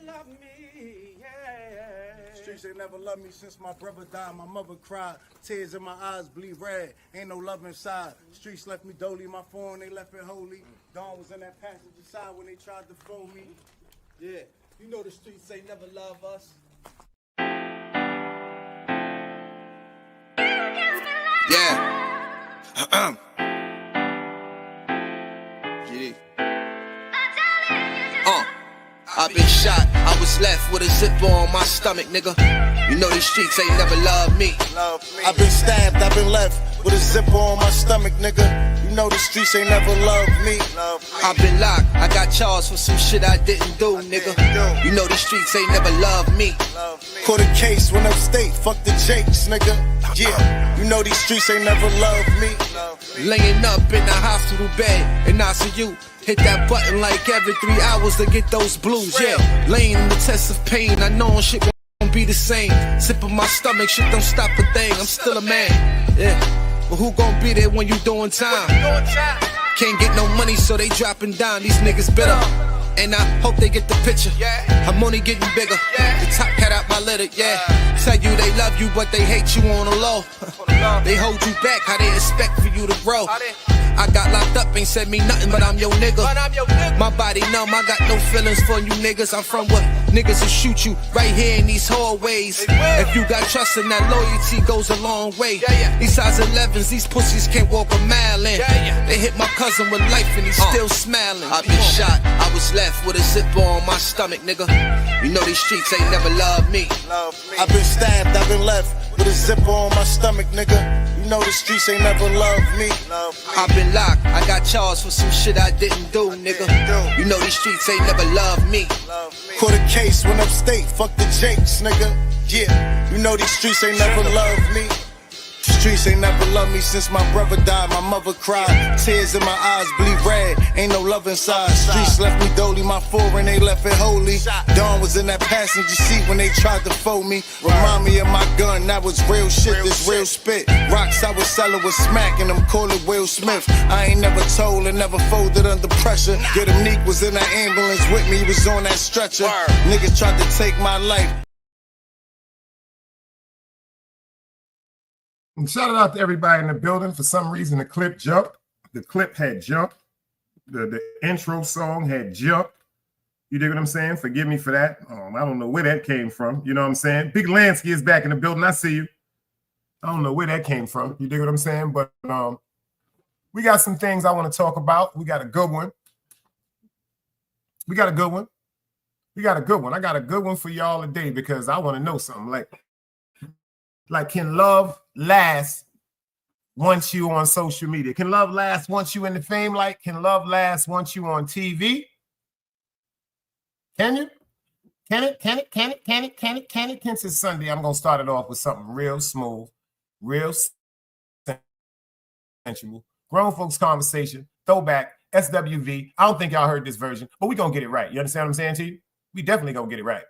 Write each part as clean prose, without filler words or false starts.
love me, yeah. Streets ain't never loved me since my brother died. My mother cried, tears in my eyes bleed red. Ain't no love inside. Streets left me dolly, my phone they left it holy. Dawn was in that passenger side when they tried to phone me. Yeah, you know the streets ain't never love us. Yeah. GD. I've been shot, I was left with a zipper on my stomach, nigga. You know these streets ain't never loved me. I've been stabbed, I've been left with a zipper on my stomach, nigga. You know the streets ain't never loved me. I've been locked, I got charged for some shit I didn't do, nigga. You know the streets ain't never loved me. Caught a case, went upstate, fuck the Jakes, nigga. Yeah, you know these streets ain't never loved me. Laying up in the hospital bed in ICU. Hit that button like every 3 hours to get those blues, yeah. Laying in the test of pain, I know shit won't be the same. Sip of my stomach, shit don't stop a thing, I'm still a man, yeah. But who gon' be there when you doing time? Can't get no money, so they dropping down, these niggas bitter. And I hope they get the picture, I'm only getting bigger. The top cat out my litter, yeah. Tell you they love you, but they hate you on the low. They hold you back, how they expect for you to grow. I got locked up, ain't said me nothing, but I'm your nigga. My body numb, I got no feelings for you niggas. I'm from what niggas will shoot you right here in these hallways. If you got trust in that loyalty goes a long way. These size 11s, these pussies can't walk a mile in. They hit my cousin with life and he's still smiling. I've been shot, I was left with a zipper on my stomach, nigga. You know these streets ain't never loved me. I've been stabbed, I've been left with a zipper on my stomach, nigga. You know the streets ain't never loved me. I've been locked, I got charged for some shit I didn't do, nigga. You know these streets ain't never loved me. Caught a case, went upstate, fuck the Jakes, nigga. Yeah, you know these streets ain't never loved me. Streets ain't never loved me since my brother died. My mother cried, tears in my eyes bleed red. Ain't no love inside. Streets left me dolly, my foreign they left it holy. Dawn was in that passenger seat when they tried to fold me. Remind me of my gun, that was real shit, this real spit. Rocks I was selling was smacking them, call it Will Smith. I ain't never told and never folded under pressure. Get him Neek was in that ambulance with me, he was on that stretcher. Niggas tried to take my life. And shout out to everybody in the building. For some reason, the clip jumped. The clip had jumped. The intro song had jumped. You dig what I'm saying? Forgive me for that. I don't know where that came from. You know what I'm saying? Big Lansky is back in the building. I see you. I don't know where that came from. You dig what I'm saying? But we got some things I want to talk about. We got a good one. I got a good one for y'all today because I want to know something. Like, can love last once you on social media? Can love last once you in the fame? Like, can love last once you on TV? Can you? Can it? Since it's Sunday, I'm going to start it off with something real smooth, real sensual. Grown folks conversation, throwback, SWV. I don't think y'all heard this version, but we going to get it right. You understand what I'm saying to you? We definitely going to get it right.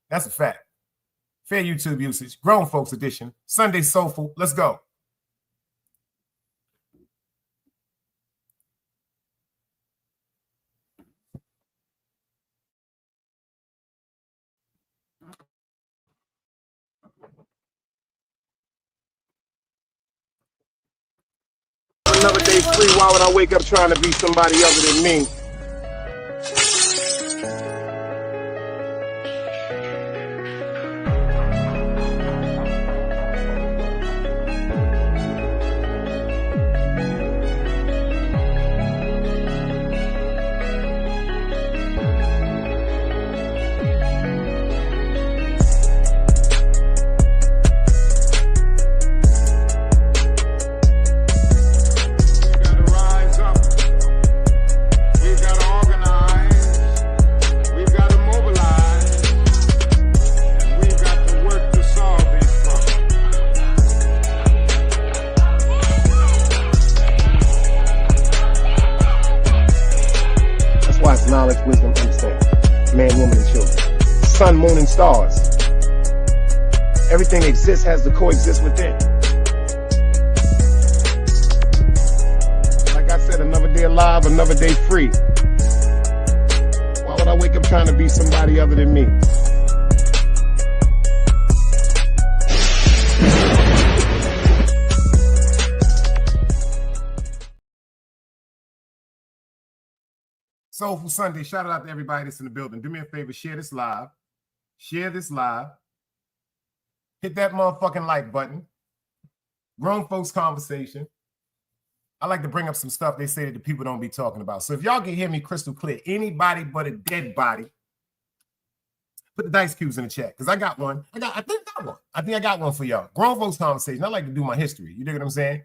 That's a fact. Fair YouTube usage, grown folks edition, Sunday Soulful. Let's go. Another day free. Why would I wake up trying to be somebody other than me? Knowledge, wisdom, understanding. Man, woman, and children. Sun, moon, and stars. Everything exists, has to coexist within. Like I said, another day alive, another day free. Why would I I wake up trying to be somebody other than me. Soulful Sunday. Shout out to everybody that's in the building. Do me a favor, share this live. Share this live. Hit that motherfucking like button. Grown folks conversation. I like to bring up some stuff they say that the people don't be talking about. So if y'all can hear me crystal clear, anybody but a dead body, put the dice cubes in the chat because I got one. I think I got one for y'all. Grown folks conversation. I like to do my history. You dig what I'm saying?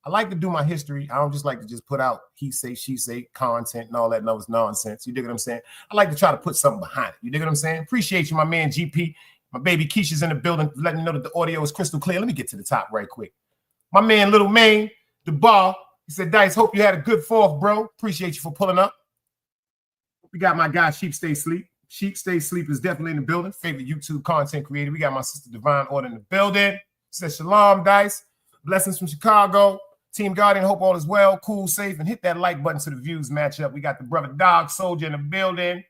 I like to do my history. I don't just like to just put out he say, she say content and all that nonsense. You dig what I'm saying? I like to try to put something behind it. You dig what I'm saying? Appreciate you, my man GP. My baby Keisha's in the building, letting me know that the audio is crystal clear. Let me get to the top right quick. My man Little Maine, the bar, he said, Dice, hope you had a good 4th, bro. Appreciate you for pulling up. We got my guy Sheep Stay Sleep. Sheep Stay Sleep is definitely in the building. Favorite YouTube content creator. We got my sister Divine Order in the building. Says Shalom, Dice. Blessings from Chicago. Team Guardian, hope all is well, cool, safe, and hit that like button so the views match up. We got the brother Dog Soldier in the building.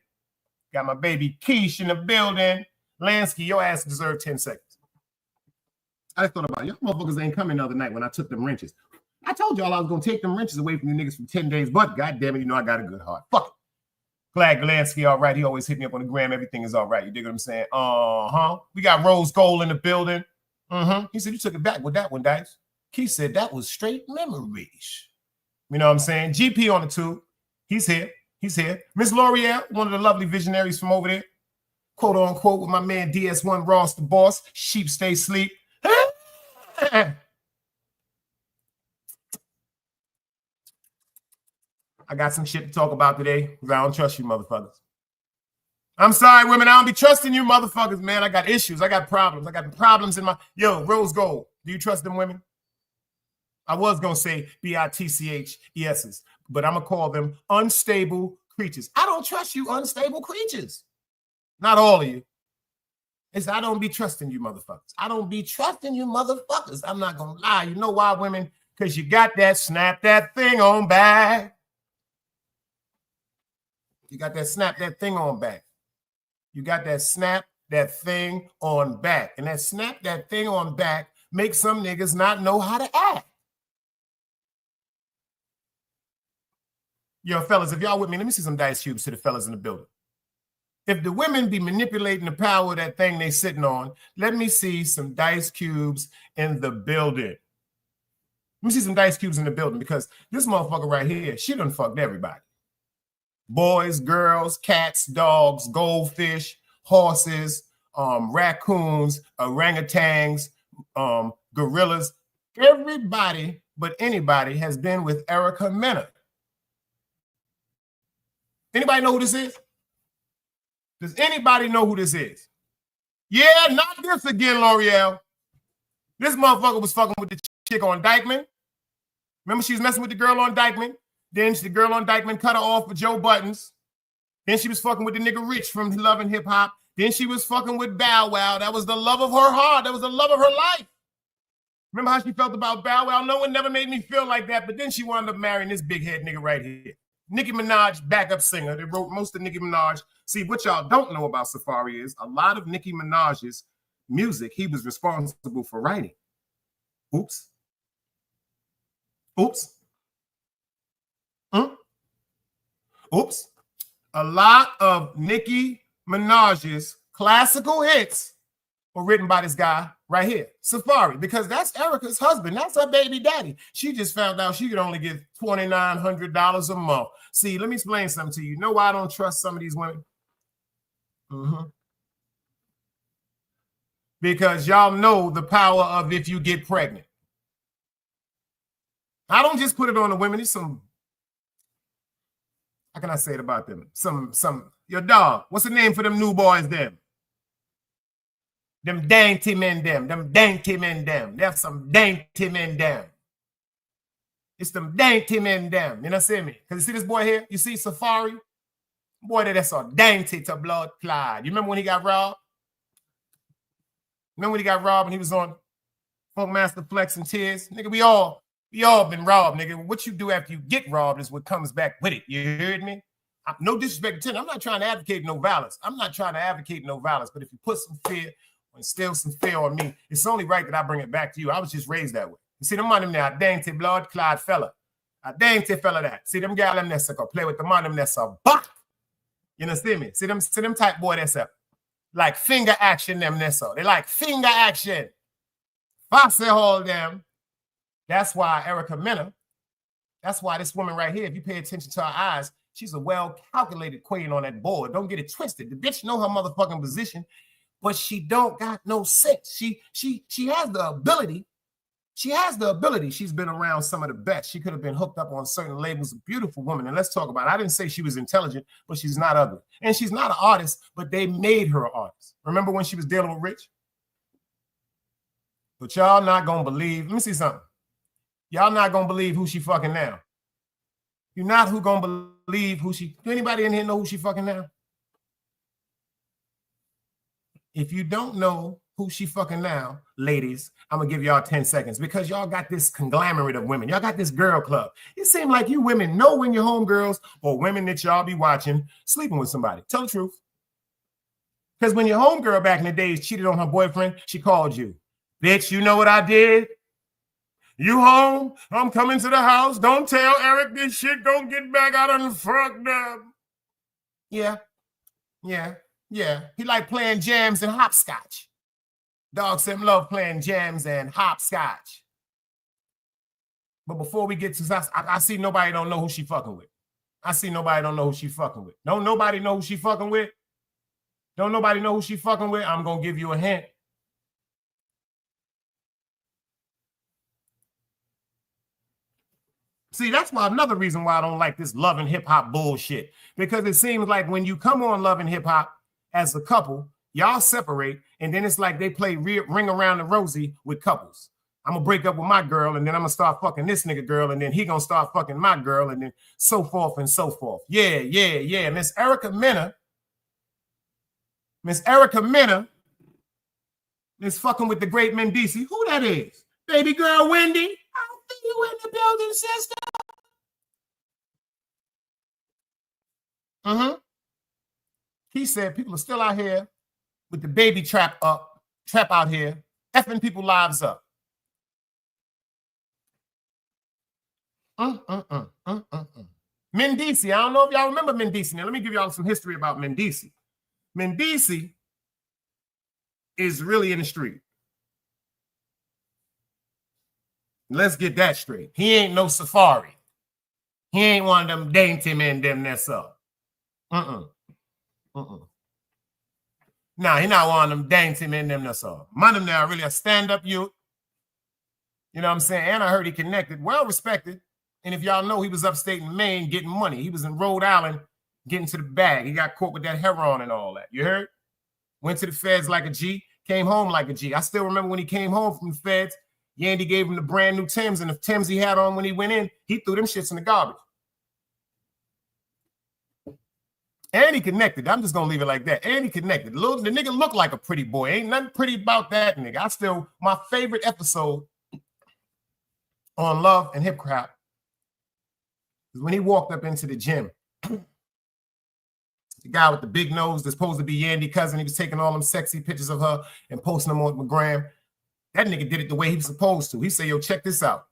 Got my baby Keish in the building. Lansky, your ass deserved 10 seconds. I just thought about it. Y'all motherfuckers ain't coming the other night when I took them wrenches. I told y'all I was going to take them wrenches away from you niggas for 10 days, but goddamn it, you know I got a good heart. Fuck it. Glad Lansky all right. He always hit me up on the gram. Everything is all right. You dig what I'm saying? We got Rose Gold in the building. He said, you took it back with that one, Dice. He said that was straight memories. You know what I'm saying? GP on the tube. He's here. He's here. Miss L'Oreal, one of the lovely visionaries from over there. Quote unquote with my man DS1 Ross the boss. Sheep stay sleep. I got some shit to talk about today because I don't trust you motherfuckers. I'm sorry, women. I don't be trusting you motherfuckers, man. I got issues. I got problems. I got problems in my... Yo, Rose Gold. Do you trust them women? I was going to say BITCHESs, but I'm going to call them unstable creatures. I don't trust you unstable creatures. Not all of you. I don't be trusting you motherfuckers. I don't be trusting you motherfuckers. I'm not going to lie. You know why, women? Because you got that snap that thing on back. You got that snap that thing on back. You got that snap that thing on back. And that snap that thing on back makes some niggas not know how to act. Yo, fellas, if y'all with me, let me see some dice cubes to the fellas in the building. If the women be manipulating the power of that thing they sitting on, let me see some dice cubes in the building. Let me see some dice cubes in the building because this motherfucker right here, she done fucked everybody. Boys, girls, cats, dogs, goldfish, horses, raccoons, orangutans, gorillas. Everybody but anybody has been with Erica Mena. Anybody know who this is? Does anybody know who this is? Yeah, not this again, L'Oreal. This motherfucker was fucking with the chick on Dykeman. Remember she was messing with the girl on Dykeman? Then the girl on Dykeman cut her off for Joe Buttons. Then she was fucking with the nigga Rich from Love and Hip Hop. Then she was fucking with Bow Wow. That was the love of her heart. That was the love of her life. Remember how she felt about Bow Wow? No one never made me feel like that. But then she wound up marrying this big head nigga right here. Nicki Minaj, backup singer. They wrote most of Nicki Minaj. See, what y'all don't know about Safari is a lot of Nicki Minaj's music, he was responsible for writing. Oops. Oops. Oops. A lot of Nicki Minaj's classical hits were written by this guy right here, Safari, because that's Erica's husband. That's her baby daddy. She just found out she could only get $2,900 a month. See, let me explain something to you. You know why I don't trust some of these women? Because y'all know the power of if you get pregnant. I don't just put it on the women. It's some, how can I say it about them? Your dog. What's the name for them new boys them? Them dainty men them. Them dainty men them. They have some dainty men them. It's them dainty men them. You know what I'm me? Because you see this boy here? You see Safari? Boy, that's so dainty to blood clot. You remember when he got robbed? Remember when he got robbed and he was on Funk Master Flex and Tears? Nigga, we all been robbed, nigga. What you do after you get robbed is what comes back with it. You heard me? No disrespect to Tim. I'm not trying to advocate no violence. I'm not trying to advocate no violence. But if you put some fear or instill some fear on me, it's only right that I bring it back to you. I was just raised that way. You see, them man them there, dainty blood clad fella. A dainty fella that. See them gal them there, so play with the man them there, so bah! You understand me? See them type boy that's up. Like finger action them there, so. They like finger action. Fossy hold them. That's why Erica Mena, that's why this woman right here, if you pay attention to her eyes, she's a well-calculated queen on that board. Don't get it twisted. The bitch know her motherfucking position, but she don't got no sense. She has the ability. She has the ability. She's been around some of the best. She could have been hooked up on certain labels. A beautiful woman. And let's talk about it. I didn't say she was intelligent, but she's not ugly. And she's not an artist, but they made her an artist. Remember when she was dealing with Rich? But y'all not going to believe. Let me see something. Y'all not going to believe who she fucking now. You're not who going to believe who she. Do anybody in here know who she fucking now? If you don't know who she fucking now, ladies, I'm going to give y'all 10 seconds because y'all got this conglomerate of women. Y'all got this girl club. It seems like you women know when your homegirls or women that y'all be watching sleeping with somebody. Tell the truth. Because when your homegirl back in the days cheated on her boyfriend, she called you. Bitch, you know what I did? You home? I'm coming to the house. Don't tell Eric this shit. Don't get back out on the front up. Yeah. He like playing jams and hopscotch. Dog said love playing jams and hopscotch. But before we get to I see nobody don't know who she fucking with. I see nobody don't know who she fucking with. Don't nobody know who she fucking with? Don't nobody know who she fucking with? I'm going to give you a hint. See, that's why another reason why I don't like this love and hip hop bullshit. Because it seems like when you come on love and hip hop as a couple, y'all separate, and then it's like they play ring around the rosy with couples. I'm going to break up with my girl, and then I'm going to start fucking this nigga girl, and then he going to start fucking my girl, and then so forth and so forth. Yeah. Miss Erica Mena is fucking with the great Mendici. Who that is? Baby girl Wendy? I'll see you in the building, sister. He said people are still out here with the baby trap out here, effing people lives up. Mendici, I don't know if y'all remember Mendici. Now, let me give y'all some history about Mendici. Mendici is really in the street. Let's get that straight. He ain't no Safari. He ain't one of them dainty men them that's up. Nah, he not one of them dainty men them that's up. Man, them now really a stand-up youth. You know what I'm saying? And I heard he connected, well respected. And if y'all know, he was upstate in Maine getting money. He was in Rhode Island getting to the bag. He got caught with that heroin and all that. You heard? Went to the feds like a G, came home like a G. I still remember when he came home from the feds, Yandy gave him the brand new Timbs, and the Timbs he had on when he went in, he threw them shits in the garbage. And he connected. I'm just going to leave it like that. And he connected. The nigga looked like a pretty boy. Ain't nothing pretty about that nigga. My favorite episode on Love and Hip Hop is when he walked up into the gym. The guy with the big nose that's supposed to be Yandy cousin, he was taking all them sexy pictures of her and posting them on McGram. That nigga did it the way he was supposed to. He said, yo, check this out.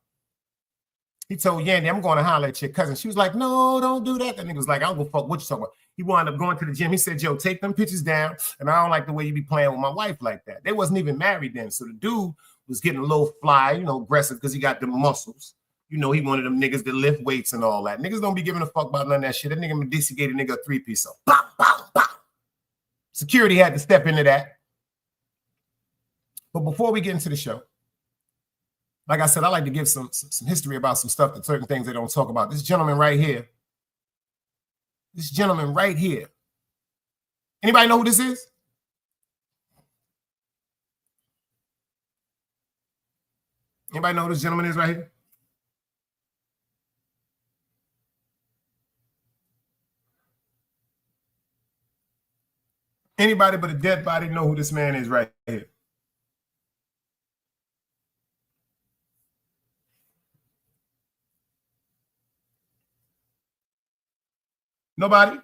He told Yandy, I'm going to holler at your cousin. She was like, no, don't do that. That nigga was like, I don't give a fuck what you talking about. He wound up going to the gym. He said, yo, take them pictures down. And I don't like the way you be playing with my wife like that. They wasn't even married then. So the dude was getting a little fly, aggressive because he got the muscles. He wanted them niggas that lift weights and all that. Niggas don't be giving a fuck about none of that shit. That nigga Medici gave a nigga a 3-piece. So, bop, bop, bop. Security had to step into that. But before we get into the show, like I said, I like to give some history about some stuff that certain things they don't talk about. This gentleman right here. Anybody know who this is? Anybody know who this gentleman is right here? Anybody but a dead body know who this man is right here? Nobody?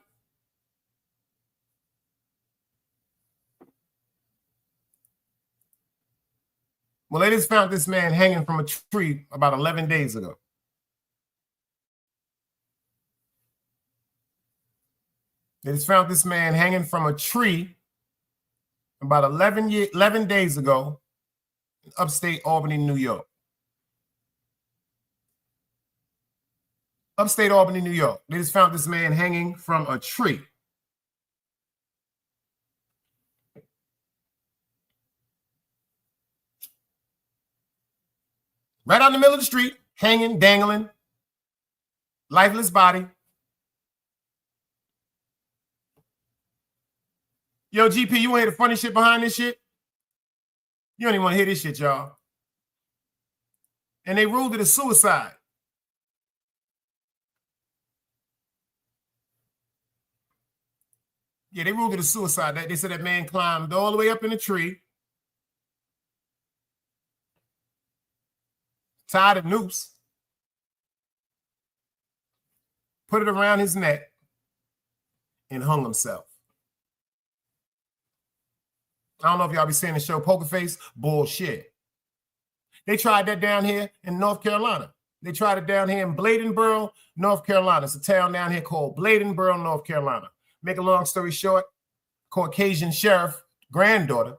Well, they just found this man hanging from a tree about 11 days ago. They just found this man hanging from a tree about 11 days ago in upstate Albany, New York. Upstate Albany, New York. They just found this man hanging from a tree. Right out in the middle of the street, hanging, dangling, lifeless body. Yo, GP, you want to hear the funny shit behind this shit? You don't even want to hear this shit, y'all. And they ruled it a suicide. Yeah, they ruled it a suicide. They said that man climbed all the way up in the tree, tied a noose, put it around his neck, and hung himself. I don't know if y'all be seeing the show Poker Face. Bullshit. They tried that down here in North Carolina. They tried it down here in Bladenboro, North Carolina. It's a town down here called Bladenboro, North Carolina. Make a long story short, Caucasian sheriff granddaughter.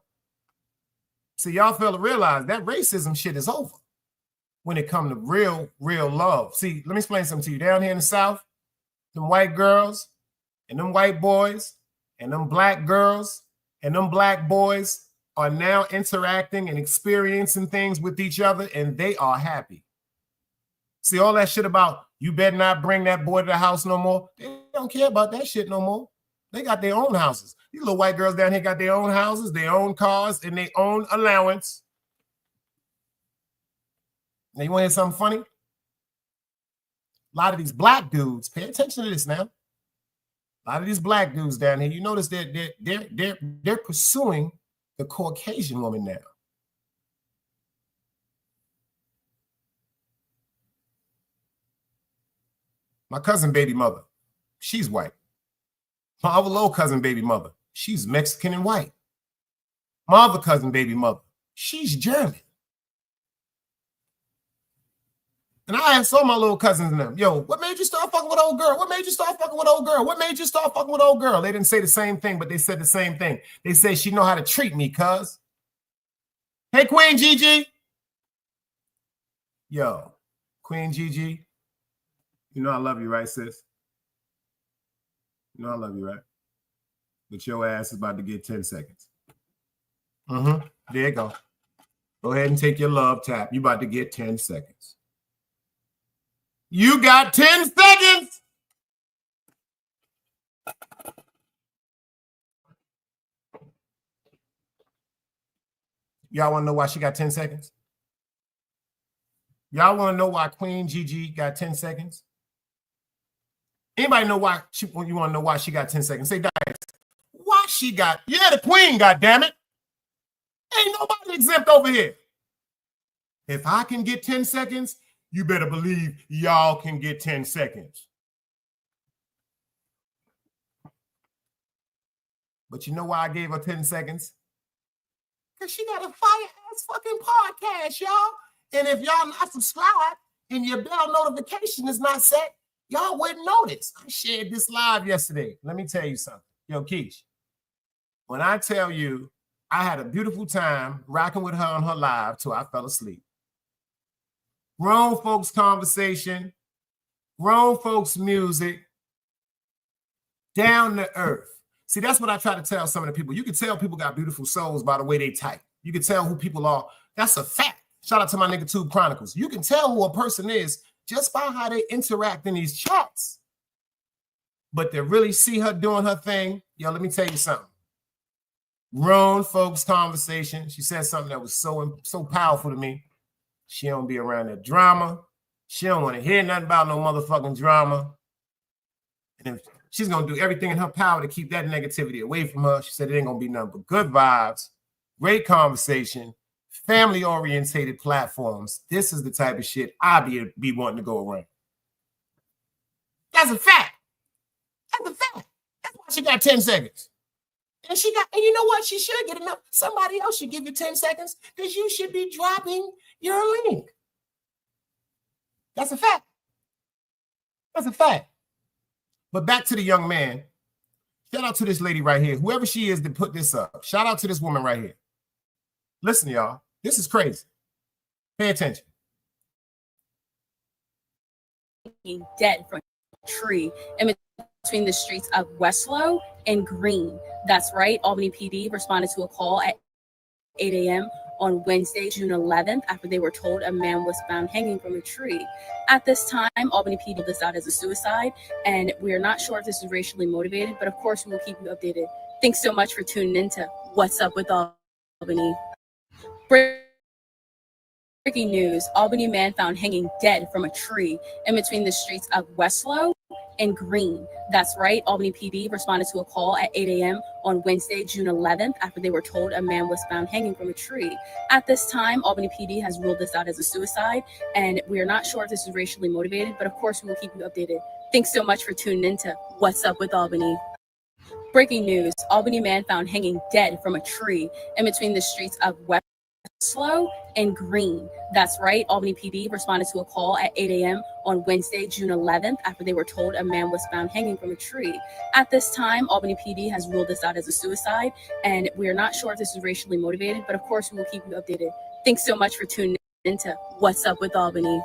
See, y'all fail to realize that racism shit is over when it comes to real love. See, let me explain something to you. Down here in the South, them white girls and them white boys and them black girls and them black boys are now interacting and experiencing things with each other, and they are happy. See, all that shit about you better not bring that boy to the house no more. They don't care about that shit no more. They got their own houses. These little white girls down here got their own houses, their own cars, and their own allowance. Now, you want to hear something funny? A lot of these black dudes, pay attention to this now. A lot of these black dudes down here, you notice that they're pursuing the Caucasian woman now. My cousin baby mother, she's white. My other little cousin baby mother, she's Mexican and white. My other cousin baby mother, she's German. And I asked all my little cousins and them, yo, what made you start fucking with old girl? What made you start fucking with old girl? What made you start fucking with old girl? They didn't say the same thing, but they said the same thing. They said she know how to treat me, cuz. Hey, Queen Gigi. Yo, Queen Gigi, you know I love you, right, sis? You know I love you, right? But your ass is about to get 10 seconds. There you go. Go ahead and take your love tap. You about to get 10 seconds. You got 10 seconds. Y'all want to know why she got 10 seconds? Y'all want to know why Queen Gigi got 10 seconds? Anybody know why you want to know why she got 10 seconds? Say, Dice, why she got, yeah, the queen, goddammit. Ain't nobody exempt over here. If I can get 10 seconds, you better believe y'all can get 10 seconds. But you know why I gave her 10 seconds? Because she got a fire-ass fucking podcast, y'all. And if y'all not subscribed and your bell notification is not set, y'all wouldn't notice. I shared this live yesterday. Let me tell you something. Yo, Keish, when I tell you I had a beautiful time rocking with her on her live till I fell asleep. Grown folks conversation, grown folks music, down to earth. See, that's what I try to tell some of the people. You can tell people got beautiful souls by the way they type. You can tell who people are. That's a fact. Shout out to my nigga Tube Chronicles. You can tell who a person is just by how they interact in these chats. But to really see her doing her thing, yo, let me tell you something. Grown folks conversation. She said something that was so powerful to me. She don't be around that drama. She don't want to hear nothing about no motherfucking drama. And if she's going to do everything in her power to keep that negativity away from her. She said it ain't going to be nothing but good vibes, great conversation, family-orientated platforms. This is the type of shit I be wanting to go around. That's a fact. That's a fact. That's why she got 10 seconds. And you know what? She should get enough. Somebody else should give you 10 seconds because you should be dropping your link. That's a fact. That's a fact. But back to the young man. Shout out to this lady right here. Whoever she is that put this up. Shout out to this woman right here. Listen, y'all. This is crazy. Pay attention. Dead from a tree in between the streets of Westlow and Green. That's right. Albany PD responded to a call at 8 a.m. on Wednesday, June 11th, after they were told a man was found hanging from a tree. At this time, Albany PD ruled this out as a suicide, and we are not sure if this is racially motivated, but of course we will keep you updated. Thanks so much for tuning in to What's Up with Albany. Breaking news, Albany man found hanging dead from a tree in between the streets of Westlow and Green. That's right. Albany PD responded to a call at 8 a.m. on Wednesday, June 11th, after they were told a man was found hanging from a tree. At this time, Albany PD has ruled this out as a suicide, and we are not sure if this is racially motivated, but of course we will keep you updated. Thanks so much for tuning in to What's Up with Albany. Breaking news, Albany man found hanging dead from a tree in between the streets of Westlow and Green. That's right. Albany PD responded to a call at 8 a.m. on Wednesday, June 11th, after they were told a man was found hanging from a tree. At this time, Albany PD has ruled this out as a suicide, and we are not sure if this is racially motivated, but of course we will keep you updated. Thanks so much for tuning in to What's Up with Albany.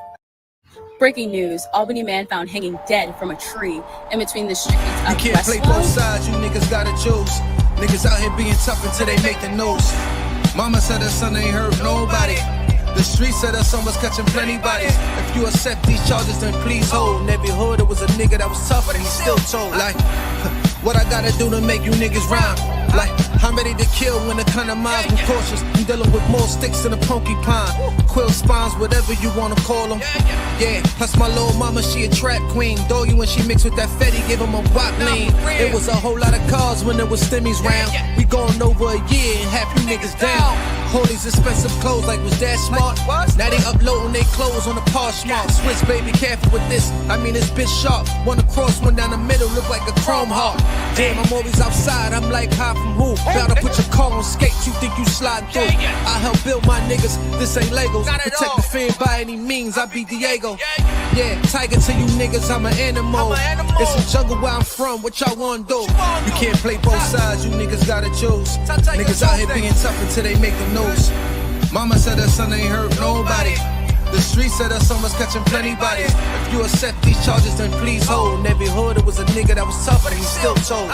Breaking news, Albany man found hanging dead from a tree in between the streets of You can't play both sides, you niggas gotta choose. Niggas out here being tough until they make the news. Mama said her son ain't hurt nobody. The streets said her son was catching plenty bodies. If you accept these charges, then please hold. In every hood, it was a nigga that was tough, and he still told. Like, what I gotta do to make you niggas rhyme? Like, I'm ready to kill when the kind of minds be cautious. I'm dealing with more sticks than a porcupine. Quill spines, whatever you wanna call them. Yeah, plus my little mama, she a trap queen. Doggy when she mixed with that Fetty, give him a wop lean. It was a whole lot of cars when there was stimmies round. We going over a year and half you niggas down. All these expensive clothes like was that smart. Now they uploading their clothes on the Poshmark. Swiss baby, careful with this. I mean this bitch sharp. One across, one down the middle, look like a chrome heart. Damn, I'm always outside. I'm like high from who? About to put your car on skates. You think you sliding through? I help build my niggas. This ain't Legos. Protect the fan by any means. I be Diego. Yeah, tiger to you niggas. I'm an animal. It's a jungle where I'm from. What y'all wanna do? You can't play both sides. You niggas gotta choose. Niggas out here being tough until they make the news. Mama said her son ain't hurt nobody. The streets said her son was catching plenty bodies. If you accept these charges, then please hold. In every hood, it was a nigga that was tough, and he still told.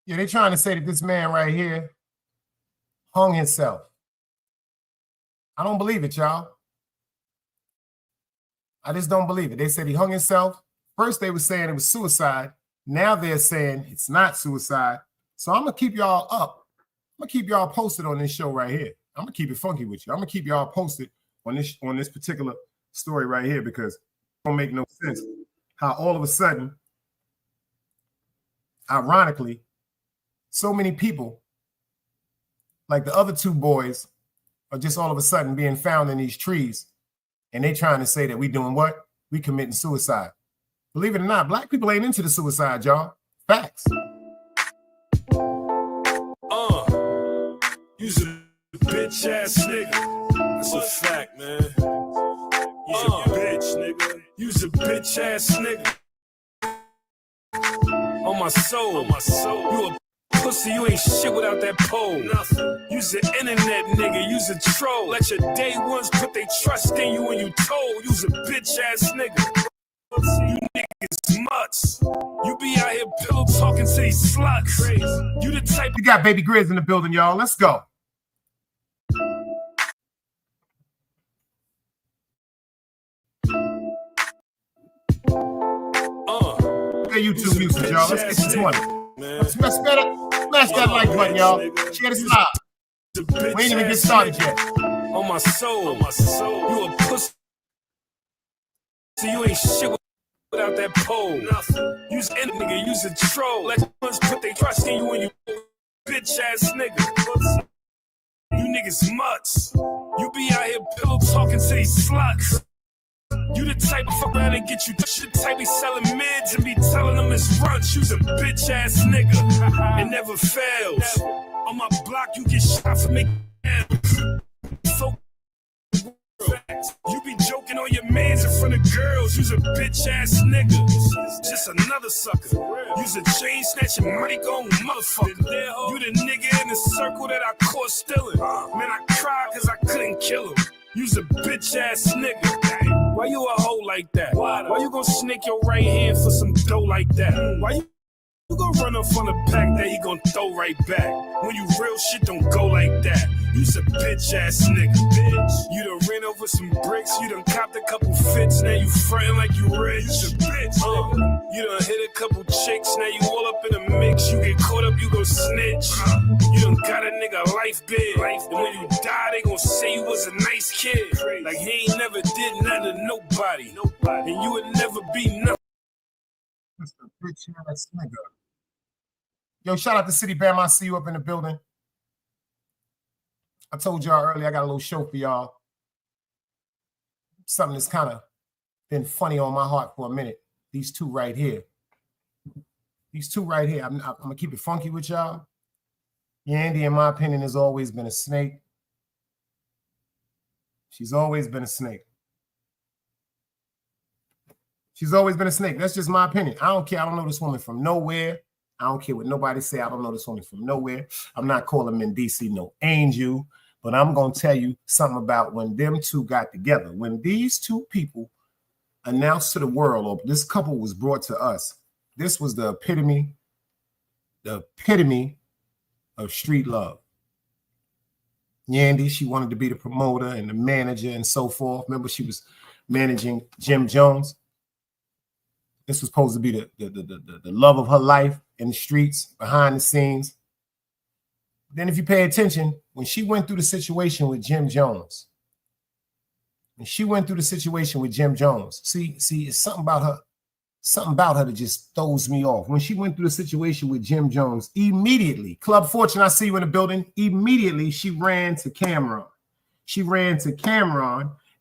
Yeah, they trying to say that this man right here hung himself. I don't believe it, y'all. I just don't believe it. They said he hung himself. First, they were saying it was suicide. Now they're saying it's not suicide. So I'm going to keep y'all up. I'm going to keep y'all posted on this show right here. I'm going to keep it funky with you. I'm going to keep y'all posted on this particular story right here because it don't make no sense how all of a sudden, ironically, so many people, like the other two boys, are just all of a sudden being found in these trees, and they trying to say that we doing what? We committing suicide. Believe it or not, black people ain't into the suicide, y'all. Facts. You's a bitch ass nigga. That's a fact, man. You's a bitch, nigga. You's a bitch ass nigga. On my soul. You a pussy, you ain't shit without that pole. You's an internet nigga, you's a troll. Let your day ones put their trust in you when you told. You's a bitch ass nigga. You niggas mutts. You be out here pillow talking to these sluts. Crazy. You the type. We got Baby Grizz in the building, y'all. Let's go. Play YouTube music, y'all. Let's get this money. Smash that like button, y'all. Share this live. We ain't even get started yet. On my soul, you a pussy. You ain't shit without that pole. You's any nigga, you's a troll. Let ones put their trust in you and you bitch ass nigga. You niggas mutts. You be out here pillow talking to these sluts. You the type of fuck around and get you shit type be selling mids and be telling them it's brunch. You's a bitch ass nigga. It never fails. On my block, you get shot for making so. You be joking on your mans in front of girls. You's a bitch ass nigga. Just another sucker. You's a chain snatching money going motherfucker. You the nigga in the circle that I caught stealing. Man, I cried cause I couldn't kill him. You's a bitch ass nigga. Why you a hoe like that? Why you gonna snake your right hand for some dough like that? Why you gonna run up on the pack that he gonna throw right back? When you real shit don't go like that. You's a bitch ass nigga, bitch. You done ran over some bricks, you done copped a couple fits, now you frontin' like you rich. You's a bitch, you done hit a couple chicks, now you all up in a mix. You get caught up, you gon' snitch. You done got a nigga life big, and when you die, they gon' say you was a nice kid. Like he ain't never did nothing to nobody, and you would never be nothing. That's the bitch ass nigga. Yo, shout out to City Bam. I see you up in the building. I told y'all earlier I got a little show for y'all. Something that's kind of been funny on my heart for a minute. These two right here. I'm going to keep it funky with y'all. Yandy, in my opinion, has always been a snake. She's always been a snake. That's just my opinion. I don't care. I don't know this woman from nowhere. I don't care what nobody say. I don't know this woman from nowhere. I'm not calling Mendici no angel, but I'm going to tell you something about when them two got together. When these two people announced to the world, or this couple was brought to us, this was the epitome of street love. Yandy, she wanted to be the promoter and the manager and so forth. Remember, she was managing Jim Jones. This was supposed to be the love of her life in the streets, behind the scenes. Then if you pay attention, when she went through the situation with Jim Jones, see, it's something about her that just throws me off. When she went through the situation with Jim Jones, immediately, Club Fortune, I see you in the building, immediately she ran to Cameron.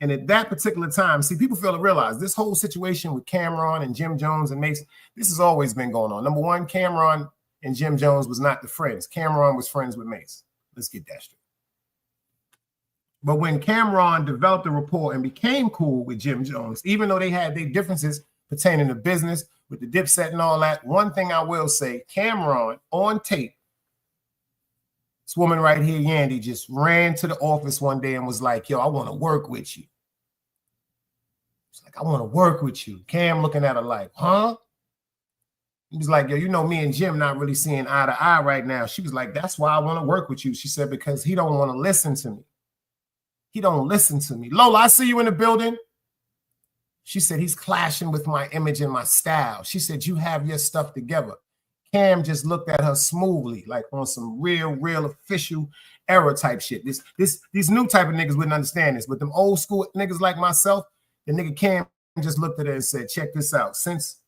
And at that particular time, see, people fail to realize this whole situation with Cameron and Jim Jones and Mason, this has always been going on. Number one, Cameron and Jim Jones was not the friends. Cameron was friends with Mason. Let's get that straight. But when Cameron developed a rapport and became cool with Jim Jones, even though they had their differences pertaining to business with the Dipset and all that, one thing I will say, Cameron on tape, this woman right here, Yandy, just ran to the office one day and was like, yo, I want to work with you. She's like, I want to work with you. Cam looking at her like, huh? He was like, yo, you know, me and Jim not really seeing eye to eye right now. She was like, that's why I want to work with you. She said, because he don't want to listen to me. He don't listen to me. Lola, I see you in the building. She said, he's clashing with my image and my style. She said, you have your stuff together. Cam just looked at her smoothly, like on some real official era type shit. These new type of niggas wouldn't understand this, but them old school niggas like myself, the nigga Cam just looked at her and said, check this out. Since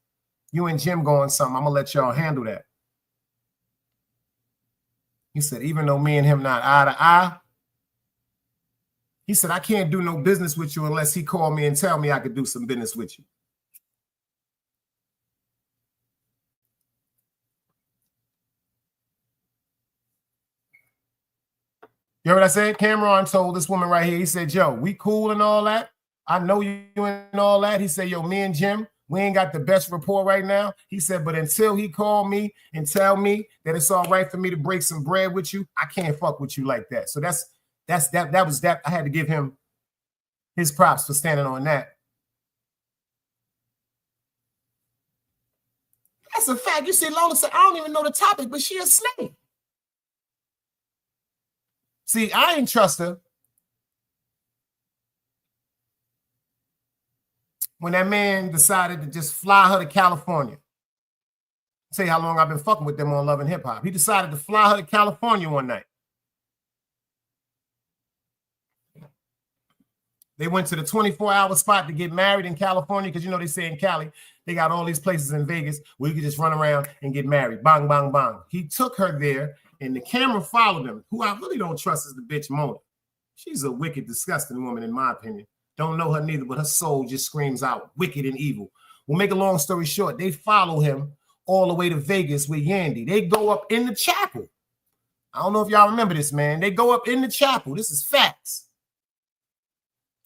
you and Jim going something, I'm gonna let y'all handle that. He said, even though me and him not eye to eye, he said, I can't do no business with you unless he called me and tell me I could do some business with you. You heard what I said? Cameron told this woman right here, he said, yo, we cool and all that. I know you and all that. He said, yo, me and Jim, we ain't got the best rapport right now. He said, but until he called me and tell me that it's all right for me to break some bread with you, I can't fuck with you like that. So that was that. I had to give him his props for standing on that. That's a fact. You see, Lola said, I don't even know the topic, but she a snake. See, I ain't trust her when that man decided to just fly her to California. Tell you how long I've been fucking with them on Love and Hip Hop. He decided to fly her to California one night. They went to the 24-hour spot to get married in California because, you know, they say in Cali, they got all these places in Vegas where you can just run around and get married. Bang, bang, bang. He took her there, and the camera followed him. Who I really don't trust is the bitch Mona. She's a wicked, disgusting woman, in my opinion. Don't know her neither, but her soul just screams out wicked and evil. We'll make a long story short. They follow him all the way to Vegas with Yandy. They go up in the chapel. I don't know if y'all remember this, man. They go up in the chapel. This is facts.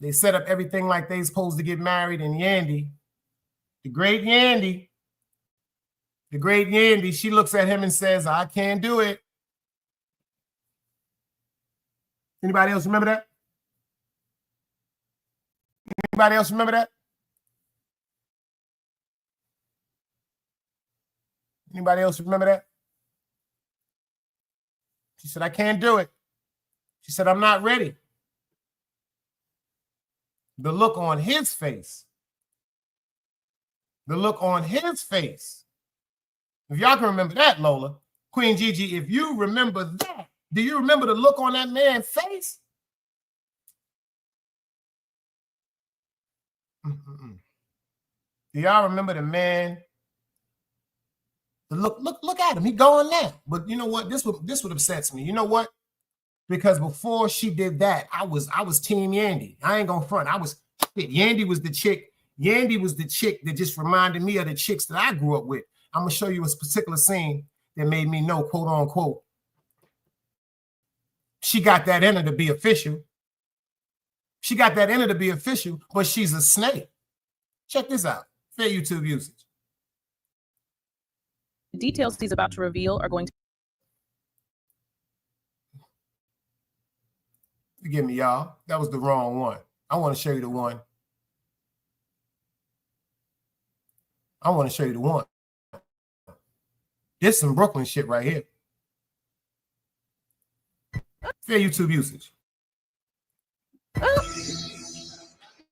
They set up everything like they supposed to get married, and Yandy, the great Yandy, she looks at him and says, I can't do it. Anybody else remember that? Anybody else remember that? Anybody else remember that? She said, I can't do it. She said, I'm not ready. The look on his face. The look on his face. If y'all can remember that, Lola, Queen Gigi, if you remember that, do you remember the look on that man's face? Do y'all remember the man? The look at him. He going now. But you know what? This would upsets me. You know what? Because before she did that, I was Team Yandy. I ain't gonna front. Yandy was the chick. Yandy was the chick that just reminded me of the chicks that I grew up with. I'm gonna show you a particular scene that made me know, quote unquote, she got that in her to be official. She got that in her to be official, but she's a snake. Check this out. Fair YouTube usage. The details he's about to reveal are going to... Forgive me, y'all. That was the wrong one. I want to show you the one. I want to show you the one. This some Brooklyn shit right here. Fair YouTube usage.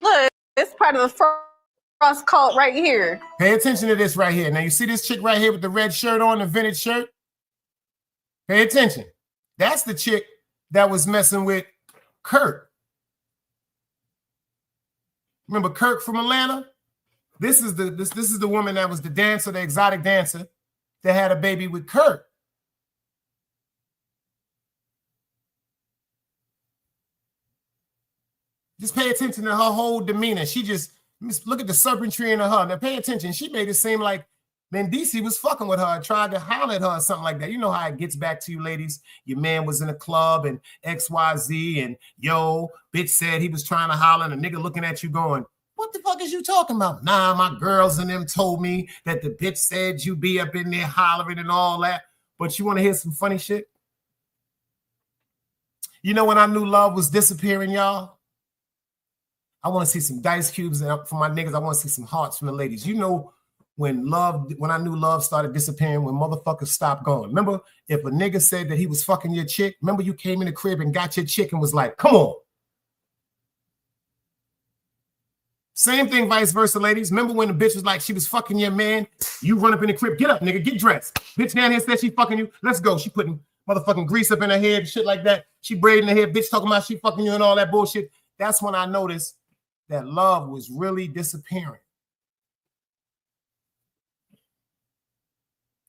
Look, it's part of the Frost cult right here. Pay attention to this right here. Now, you see this chick right here with the red shirt on, the vintage shirt? Pay attention. That's the chick that was messing with Kirk. Remember Kirk from Atlanta? This is the woman that was the dancer, the exotic dancer that had a baby with Kirk. Just pay attention to her whole demeanor. She just look at the serpentry in her. Now pay attention. She made it seem like Mendici was fucking with her, tried to holler at her or something like that. You know how it gets back to you, ladies. Your man was in a club and XYZ and yo, bitch said he was trying to holler and a nigga looking at you going, what the fuck is you talking about? Nah, my girls and them told me that the bitch said you be up in there hollering and all that. But you want to hear some funny shit? You know when I knew love was disappearing, y'all? I want to see some dice cubes and for my niggas, I want to see some hearts from the ladies. You know when I knew love started disappearing, when motherfuckers stopped going. Remember, if a nigga said that he was fucking your chick, remember you came in the crib and got your chick and was like, come on. Same thing, vice versa, ladies. Remember when the bitch was like, she was fucking your man? You run up in the crib, get up, nigga, get dressed. Bitch down here said she fucking you. Let's go. She putting motherfucking grease up in her head, shit like that. She braiding her hair, bitch talking about she fucking you and all that bullshit. That's when I noticed that love was really disappearing.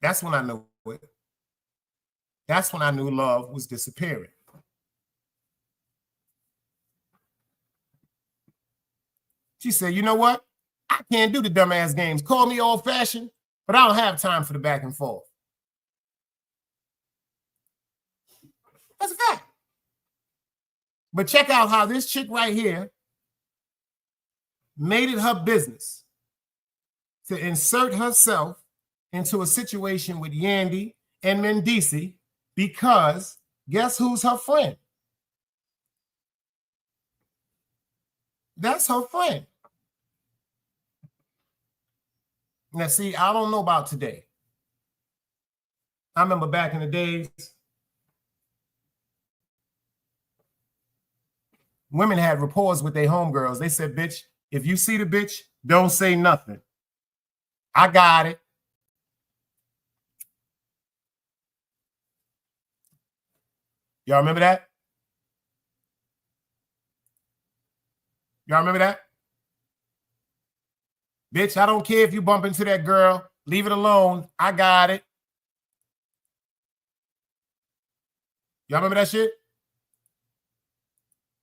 That's when I knew it. That's when I knew love was disappearing. She said, you know what? I can't do the dumbass games. Call me old-fashioned, but I don't have time for the back and forth. That's a fact. But check out how this chick right here made it her business to insert herself into a situation with Yandy and Mendici because guess who's her friend? That's her friend. Now, see, I don't know about today. I remember back in the days, women had rapport with their homegirls. They said, bitch, if you see the bitch, don't say nothing. I got it. Y'all remember that? Y'all remember that? Bitch, I don't care if you bump into that girl. Leave it alone. I got it. Y'all remember that shit?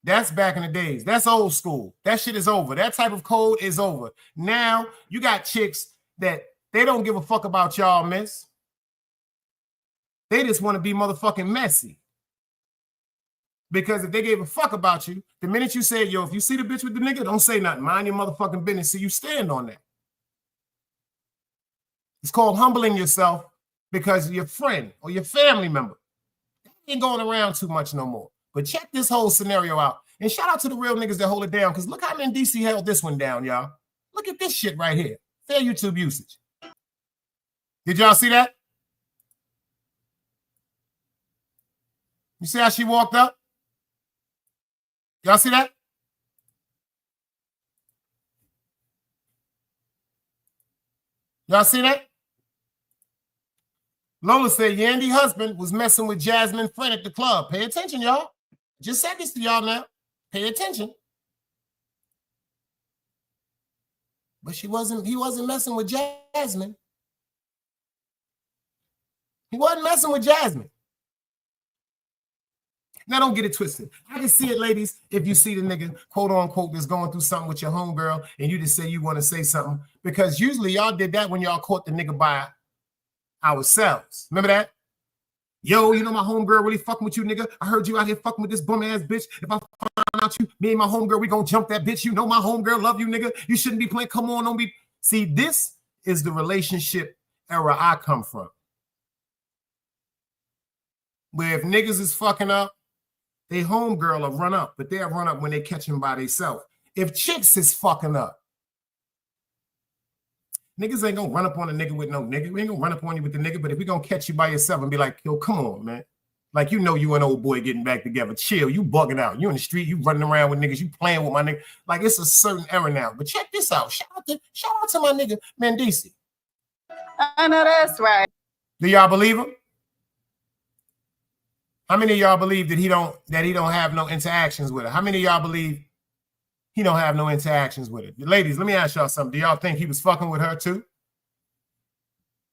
That's back in the days. That's old school. That shit is over. That type of code is over. Now, you got chicks that they don't give a fuck about y'all, miss. They just want to be motherfucking messy. Because if they gave a fuck about you, the minute you say, yo, if you see the bitch with the nigga, don't say nothing. Mind your motherfucking business. So you stand on that. It's called humbling yourself because your friend or your family member ain't going around too much no more. But check this whole scenario out. And shout out to the real niggas that hold it down, because look how DC held this one down, y'all. Look at this shit right here. Fair YouTube usage. Did y'all see that? You see how she walked up? Y'all see that? Y'all see that? Lola said Yandy husband was messing with Jasmine friend at the club. Pay attention, y'all. Just said this to y'all now. Pay attention. But he wasn't messing with Jasmine. He wasn't messing with Jasmine. Now, don't get it twisted. I can see it, ladies, if you see the nigga, quote unquote, that's going through something with your homegirl and you just say you want to say something. Because usually y'all did that when y'all caught the nigga by ourselves. Remember that? Yo, you know my homegirl really fucking with you, nigga. I heard you out here fucking with this bum ass bitch. If I find out you, me and my homegirl, we gonna jump that bitch. You know my homegirl love you, nigga. You shouldn't be playing. Come on, don't be. See, this is the relationship era I come from. Where if niggas is fucking up, they homegirl will run up, but they'll run up when they catch him by themselves. If chicks is fucking up, niggas ain't gonna run up on a nigga with no nigga. We ain't gonna run up on you with the nigga, but if we gonna catch you by yourself and be like, yo, come on, man. Like, you know you an old boy getting back together. Chill, you bugging out. You in the street, you running around with niggas, you playing with my nigga. Like, it's a certain era now. But check this out. Shout out to my nigga, Mandisi. I know that's right. Do y'all believe him? How many of y'all believe that he don't have no interactions with her? How many of y'all believe he don't have no interactions with her? Ladies, let me ask y'all something. Do y'all think he was fucking with her too?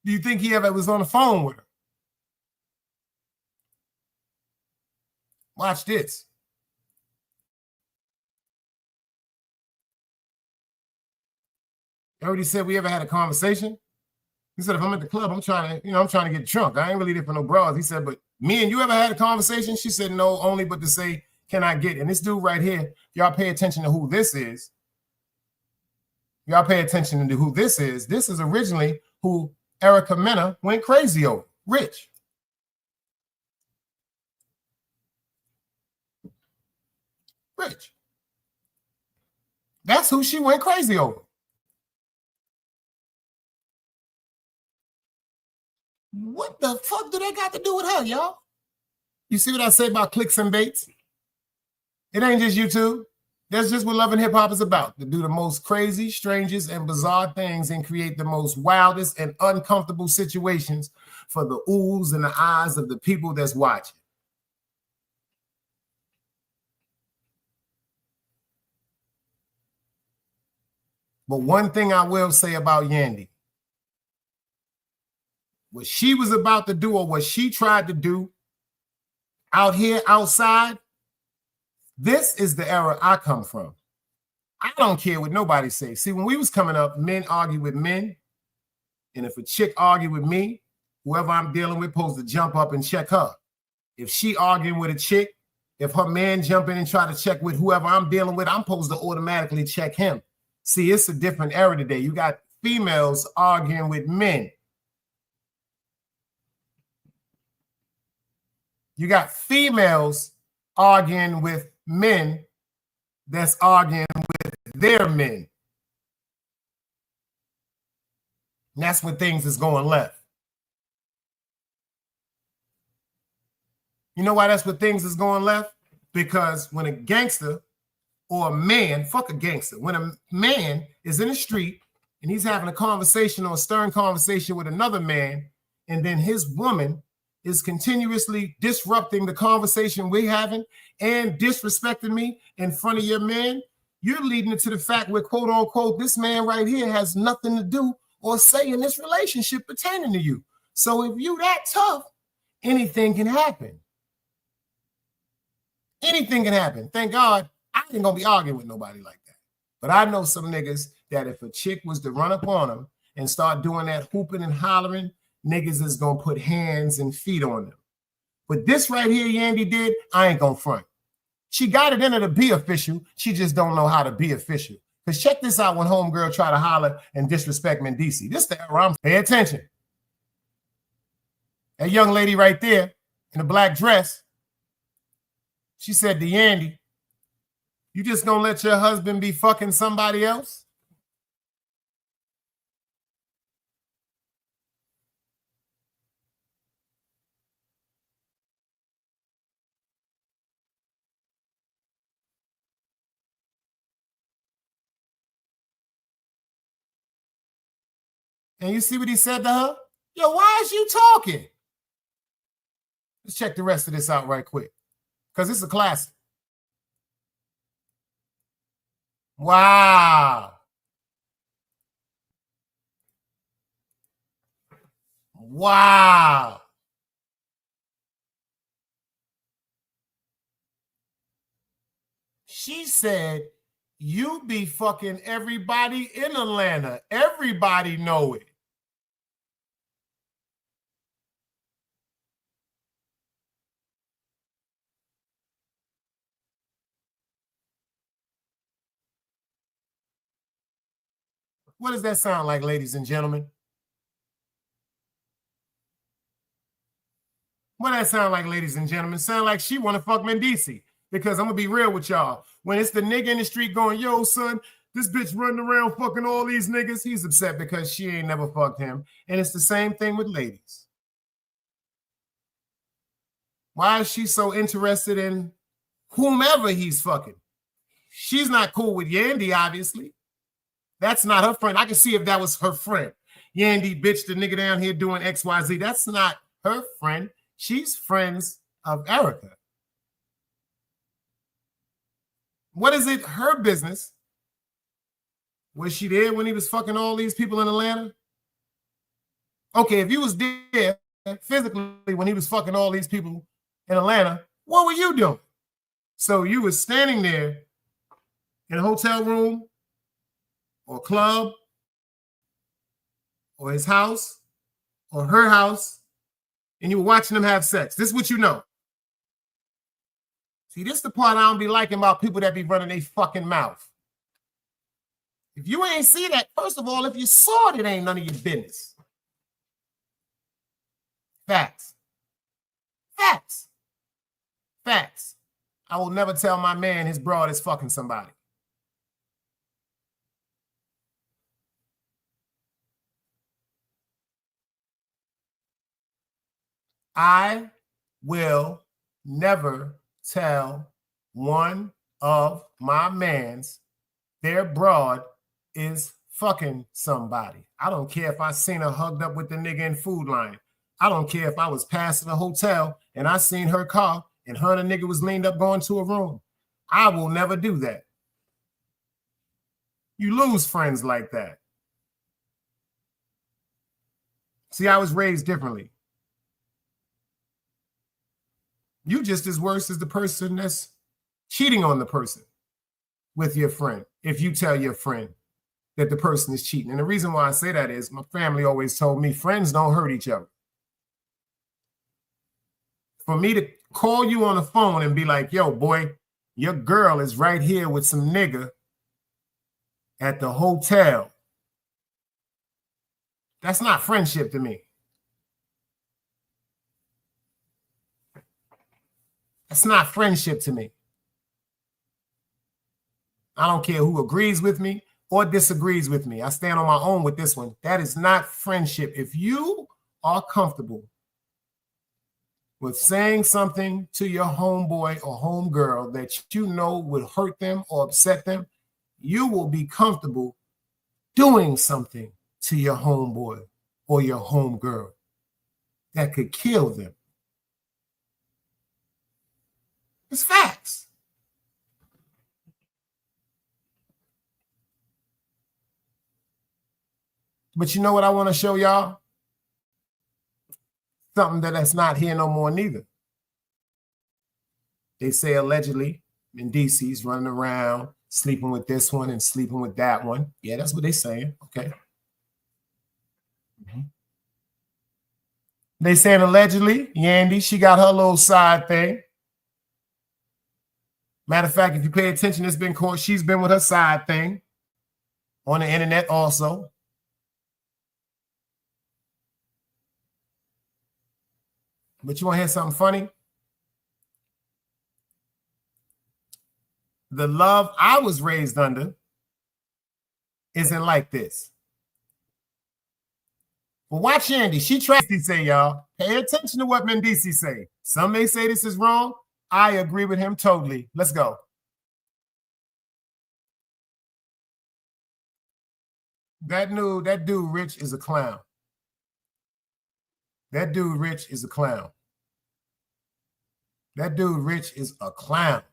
Do you think he ever was on the phone with her? Watch this. I already said we ever had a conversation. He said, if I'm at the club, I'm trying to get drunk. I ain't really there for no bras. He said, but me and you ever had a conversation? She said, no, only but to say, can I get it? And this dude right here, y'all pay attention to who this is. Y'all pay attention to who this is. This is originally who Erica Mena went crazy over. Rich. Rich. That's who she went crazy over. What the fuck do they got to do with her, y'all? You see what I say about clicks and baits? It ain't just YouTube. That's just what Love and Hip Hop is about. To do the most crazy, strangest, and bizarre things and create the most wildest and uncomfortable situations for the oohs and the eyes of the people that's watching. But one thing I will say about Yandy, what she was about to do or what she tried to do out here outside, this is the era I come from. I don't care what nobody says. See, when we was coming up, men argue with men. And if a chick argue with me, whoever I'm dealing with supposed to jump up and check her. If she arguing with a chick, if her man jump in and try to check with whoever I'm dealing with, I'm supposed to automatically check him. See, it's a different era today. You got females arguing with men. You got females arguing with men that's arguing with their men. And that's when things is going left. You know why that's when things is going left? Because when a gangster or a man, fuck a gangster, when a man is in the street and he's having a conversation or a stern conversation with another man, and then his woman is continuously disrupting the conversation we're having and disrespecting me in front of your man, you're leading it to the fact where, quote unquote, this man right here has nothing to do or say in this relationship pertaining to you. So if you that tough, anything can happen. Anything can happen. Thank God I ain't gonna be arguing with nobody like that. But I know some niggas that if a chick was to run up on them and start doing that hooping and hollering, niggas is gonna put hands and feet on them. But this right here, Yandy did, I ain't gonna front. She got it in her to be official. She just don't know how to be official. Because check this out when homegirl try to holler and disrespect Mendici. This the era I'm pay attention. That young lady right there in the black dress, she said to Yandy, you just gonna let your husband be fucking somebody else? And you see what he said to her? Yo, why is you talking? Let's check the rest of this out right quick, because it's a classic. Wow. Wow. She said, you be fucking everybody in Atlanta. Everybody know it. What does that sound like, ladies and gentlemen? What does that sound like, ladies and gentlemen? Sound like she want to fuck Mendici. Because I'm going to be real with y'all. When it's the nigga in the street going, yo, son, this bitch running around fucking all these niggas, he's upset because she ain't never fucked him. And it's the same thing with ladies. Why is she so interested in whomever he's fucking? She's not cool with Yandy, obviously. That's not her friend. I can see if that was her friend. Yandy, bitch, the nigga down here doing XYZ. That's not her friend. She's friends of Erica. What is it her business? Was she there when he was fucking all these people in Atlanta? Okay, if you was there physically when he was fucking all these people in Atlanta, what were you doing? So you was standing there in a hotel room or club or his house or her house, and you were watching them have sex. This is what you know. See, this is the part I don't be liking about people that be running their fucking mouth. If you ain't see that, first of all, if you saw it, it ain't none of your business. Facts. Facts. Facts. I will never tell my man his broad is fucking somebody. I will never tell one of my mans their broad is fucking somebody. I don't care if I seen her hugged up with the nigga in Food Line. I don't care if I was passing a hotel and I seen her car and her and the nigga was leaned up going to a room. I will never do that. You lose friends like that. See, I was raised differently. You just as worse as the person that's cheating on the person with your friend. If you tell your friend that the person is cheating. And the reason why I say that is my family always told me friends don't hurt each other. For me to call you on the phone and be like, yo, boy, your girl is right here with some nigga at the hotel. That's not friendship to me. That's not friendship to me. I don't care who agrees with me or disagrees with me. I stand on my own with this one. That is not friendship. If you are comfortable with saying something to your homeboy or homegirl that you know would hurt them or upset them, you will be comfortable doing something to your homeboy or your homegirl that could kill them It's facts. But you know what I want to show y'all? Something that's not here no more neither. They say allegedly in DC's running around, sleeping with this one and sleeping with that one. Yeah, that's what they're saying. Okay. Mm-hmm. They saying allegedly, Yandy, she got her little side thing. Matter of fact, if you pay attention, it's been called, she's been with her side thing on the internet also. But you want to hear something funny? The love I was raised under isn't like this. But watch Yandy. She tries to say, y'all, pay attention to what Mendici say. Some may say this is wrong. I agree with him totally. Let's go. That dude, Rich, is a clown. That dude, Rich, is a clown. That dude, Rich, is a clown.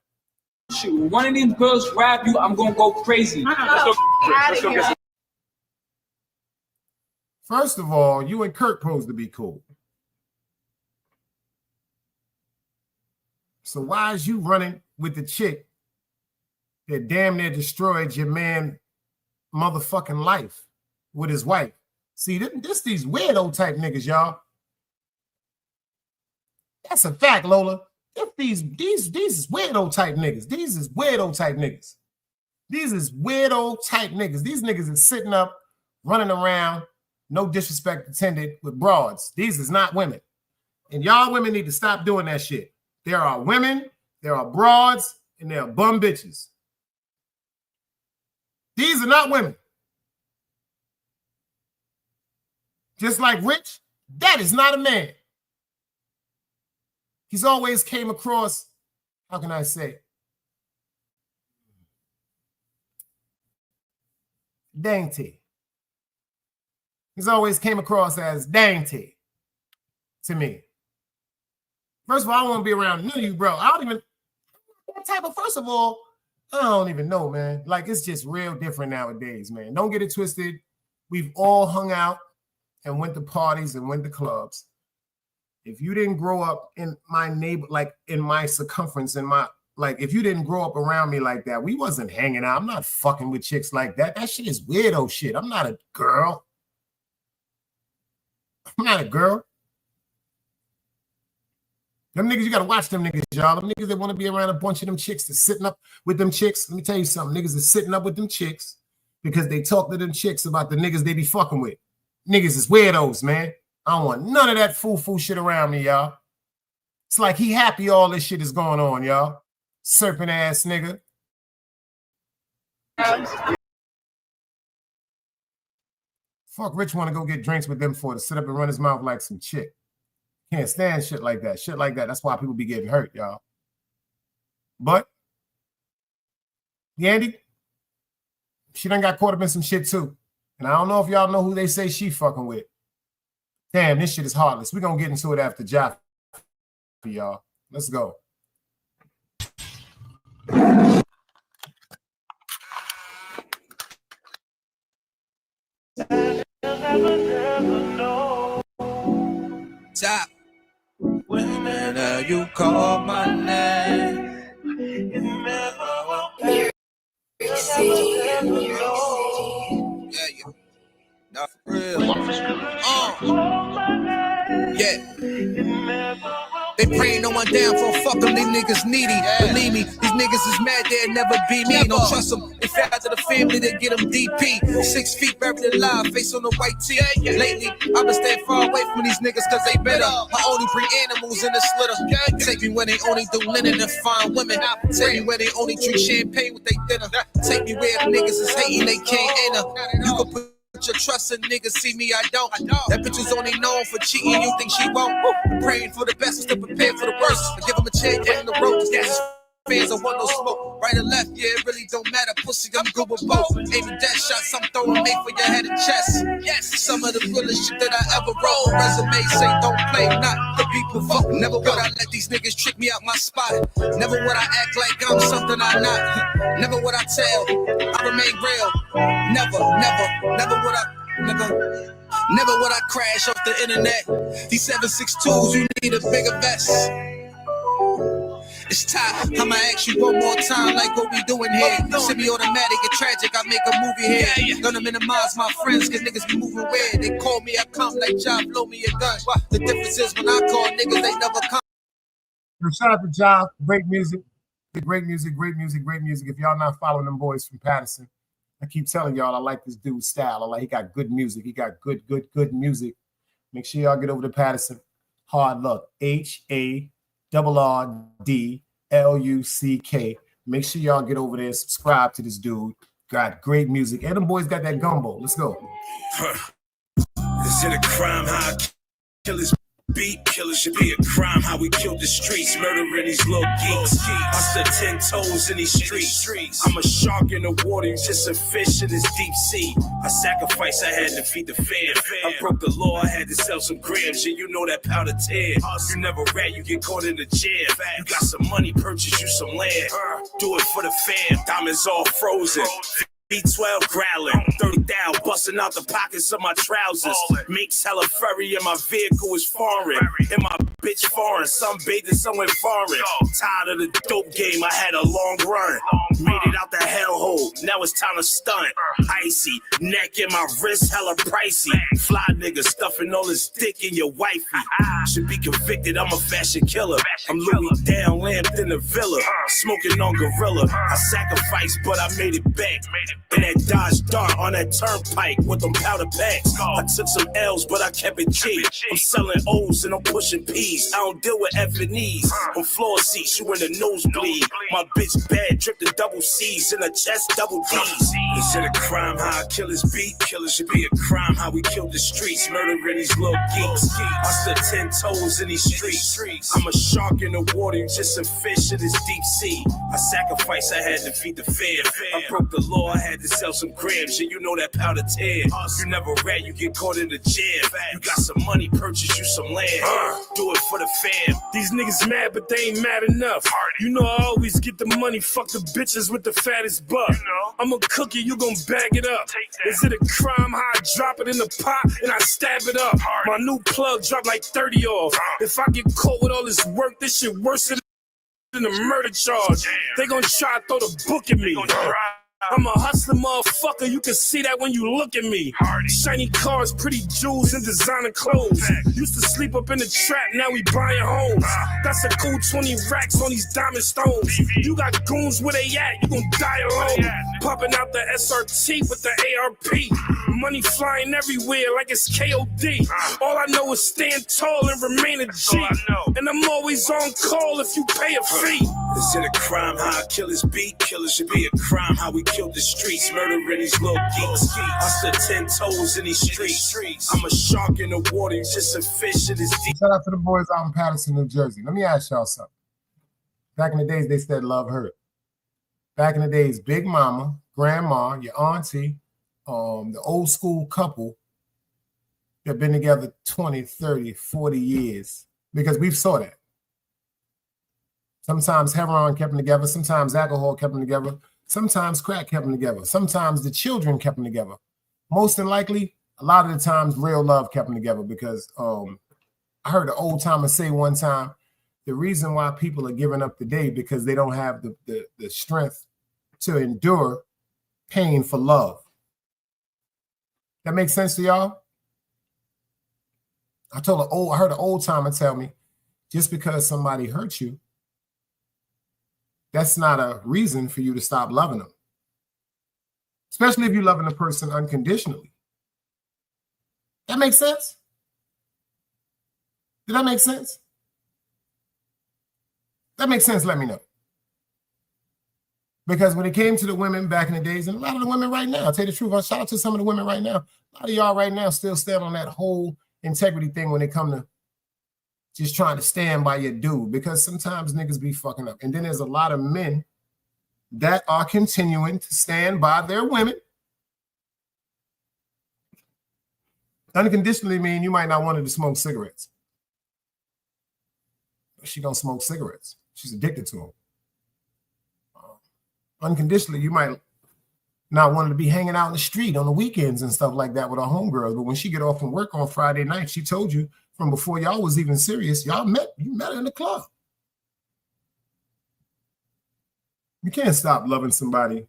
Shoot, when one of these girls grab you, I'm gonna go crazy. Let's go get First of all, you and Kurt supposed to be cool. So why is you running with the chick that damn near destroyed your man motherfucking life with his wife? See, this these weirdo type niggas, y'all. That's a fact, Lola. These is weirdo type niggas. These is weirdo type niggas. These is weirdo type niggas. These niggas is sitting up, running around, no disrespect intended, with broads. These is not women. And y'all women need to stop doing that shit. There are women, there are broads, and there are bum bitches. These are not women. Just like Rich, that is not a man. He's always came across, how can I say, dainty. He's always came across as dainty to me. First of all, I don't want to be around none of you, bro. I don't even, that type of, first of all, I don't even know, man. Like, it's just real different nowadays, man. Don't get it twisted. We've all hung out and went to parties and went to clubs. If you didn't grow up in my neighbor, like in my circumference, in my, like, if you didn't grow up around me like that, we wasn't hanging out. I'm not fucking with chicks like that. That shit is weirdo shit. I'm not a girl. I'm not a girl. Them niggas, you gotta watch them niggas, y'all. Them niggas that want to be around a bunch of them chicks that's sitting up with them chicks. Let me tell you something. Niggas is sitting up with them chicks because they talk to them chicks about the niggas they be fucking with. Niggas is weirdos, man. I don't want none of that foo-foo shit around me, y'all. It's like he happy all this shit is going on, y'all. Serpent ass nigga. Fuck Rich want to go get drinks with them for to sit up and run his mouth like some chick. Can't stand shit like that. Shit like that. That's why people be getting hurt, y'all. But Yandy, she done got caught up in some shit too. And I don't know if y'all know who they say she fucking with. Damn, this shit is heartless. We're going to get into it after Jaffa, y'all. Let's go. Top. When you call my name, you never will be. Yeah. Not for real. Yeah. They praying no one down for fuck them, these niggas needy. Yeah. Believe me, these niggas is mad, they'll never be me. Don't trust them, they fell out to the family, they get them DP. 6 feet buried alive, face on the white tee. Lately, I've been staying far away from these niggas cause they better. I only bring animals in the slitter. Take me where they only do linen and fine women. Take me where they only drink champagne with they dinner. Take me where the niggas is hating, they can't enter. You can put your trust in niggas, see me, I don't. That bitch is only known for cheating, you think she won't? Praying for the best, still prepared for the worst. I give them a chance, get in the road, fans, I want no smoke. Right or left, yeah, it really don't matter. Pussy, I'm good with both. Aiming dead shots, I'm throwing made for your head and chest. Yes, some of the realest shit that I ever wrote. Resumes say don't play, not the people vote. Never would I let these niggas trick me out my spot. Never would I act like I'm something I'm not. Never would I tell, I remain real. Never would I, never would I crash off the internet. These 762s, you need a bigger vest. It's time, I'ma ask you one more time, like what we doing here. Semi-automatic and tragic, I make a movie here. Gonna minimize my friends, cause niggas be moving weird. They call me, I come like John, blow me a gun. The difference is when I call niggas, they never come. Shout out to John, great music. Great music, great music, great music. If y'all not following them boys from Patterson, I keep telling y'all I like this dude's style. He got good music. He got good music. Make sure y'all get over to Patterson. Hard Luck. HARRDLUCK. Make sure y'all get over there, subscribe to this dude. Got great music. And them boys got that gumbo. Let's go. Is it a crime how I kill his beat? Killers should be a crime how we killed the streets, murdering these little geeks. I stood 10 toes in these streets. I'm a shark in the water, you just a fish in this deep sea. I sacrificed, I had to feed the fam. I broke the law, I had to sell some grams. Yeah, you know that powder tear. You never rat, you get caught in the jam. You got some money, purchase you some land. Do it for the fam, diamonds all frozen. B12 growling, 30 down, busting out the pockets of my trousers. Makes hella furry and my vehicle is foreign. And my bitch foreign, some bathing somewhere foreign. Tired of the dope game, I had a long run. Made it out the hellhole, now it's time to stunt. Icy, neck in my wrist, hella pricey. Fly nigga stuffing all his dick in your wifey. Should be convicted, I'm a fashion killer. I'm Louis down, lamped in the villa. Smoking on gorilla, I sacrificed but I made it back. In that Dodge Dart on that turnpike with them powder packs. I took some L's, but I kept it cheap. I'm selling O's and I'm pushing P's. I don't deal with F and E's. On floor seats, you in the nosebleed. My bitch bad, dripped the double C's in the chest, double D's. Is it a crime how I kill his beat? Killers should be a crime how we killed the streets, murdering these little geeks. I stood 10 toes in these streets. I'm a shark in the water, you just a fish in this deep sea. I sacrificed, I had to feed the fam. I broke the law, I had to sell some grams. Yeah, you know that powder tear. You never rat, you get caught in the jam. You got some money, purchase you some land. Do it for the fam. These niggas mad, but they ain't mad enough. You know I always get the money, fuck the bitches with the fattest butt. I'm a cookie, you gon' bag it up. Is it a crime how I drop it in the pot and I stab it up? My new plug dropped like 30 off. If I get caught with all this work, this shit worse than a murder charge. They gon' try to throw the book at me. I'm a hustler motherfucker, you can see that when you look at me. Shiny cars, pretty jewels, and designer clothes. Used to sleep up in the trap, now we buying homes. That's a cool 20 racks on these diamond stones. You got goons where they at, you gon' die alone. Popping out the SRT with the ARP. Money flying everywhere like it's KOD. All I know is stand tall and remain a G. And I'm always on call if you pay a fee. Is it a crime how I kill his beat? Killers should be a crime how we killed the streets, murdering these little geeks. I stood 10 toes in these streets. I'm a shark in the water, just a fish in this deep. Shout out to the boys out in Patterson, New Jersey. Let me ask y'all something. Back in the days, they said love hurt. Back in the days, big mama, grandma, your auntie, the old school couple that been together 20, 30, 40 years, because we've saw that. Sometimes heroin kept them together. Sometimes alcohol kept them together. Sometimes crack kept them together. Sometimes the children kept them together. Most than likely, a lot of the times, real love kept them together because I heard an old timer say one time, the reason why people are giving up today because they don't have the strength to endure pain for love. That makes sense to y'all? I heard an old timer tell me, just because somebody hurt you, that's not a reason for you to stop loving them. Especially if you're loving a person unconditionally. That makes sense? Did that make sense? That makes sense, let me know. Because when it came to the women back in the days, and a lot of the women right now, I'll tell you the truth, I'll shout out to some of the women right now. A lot of y'all right now still stand on that whole integrity thing when it come to just trying to stand by your dude, because sometimes niggas be fucking up. And then there's a lot of men that are continuing to stand by their women. Unconditionally mean you might not want her to smoke cigarettes. But she don't smoke cigarettes. She's addicted to them. Unconditionally, you might not want her to be hanging out in the street on the weekends and stuff like that with her homegirls. But when she get off from work on Friday night, she told you from before y'all was even serious, you met her in the club. You can't stop loving somebody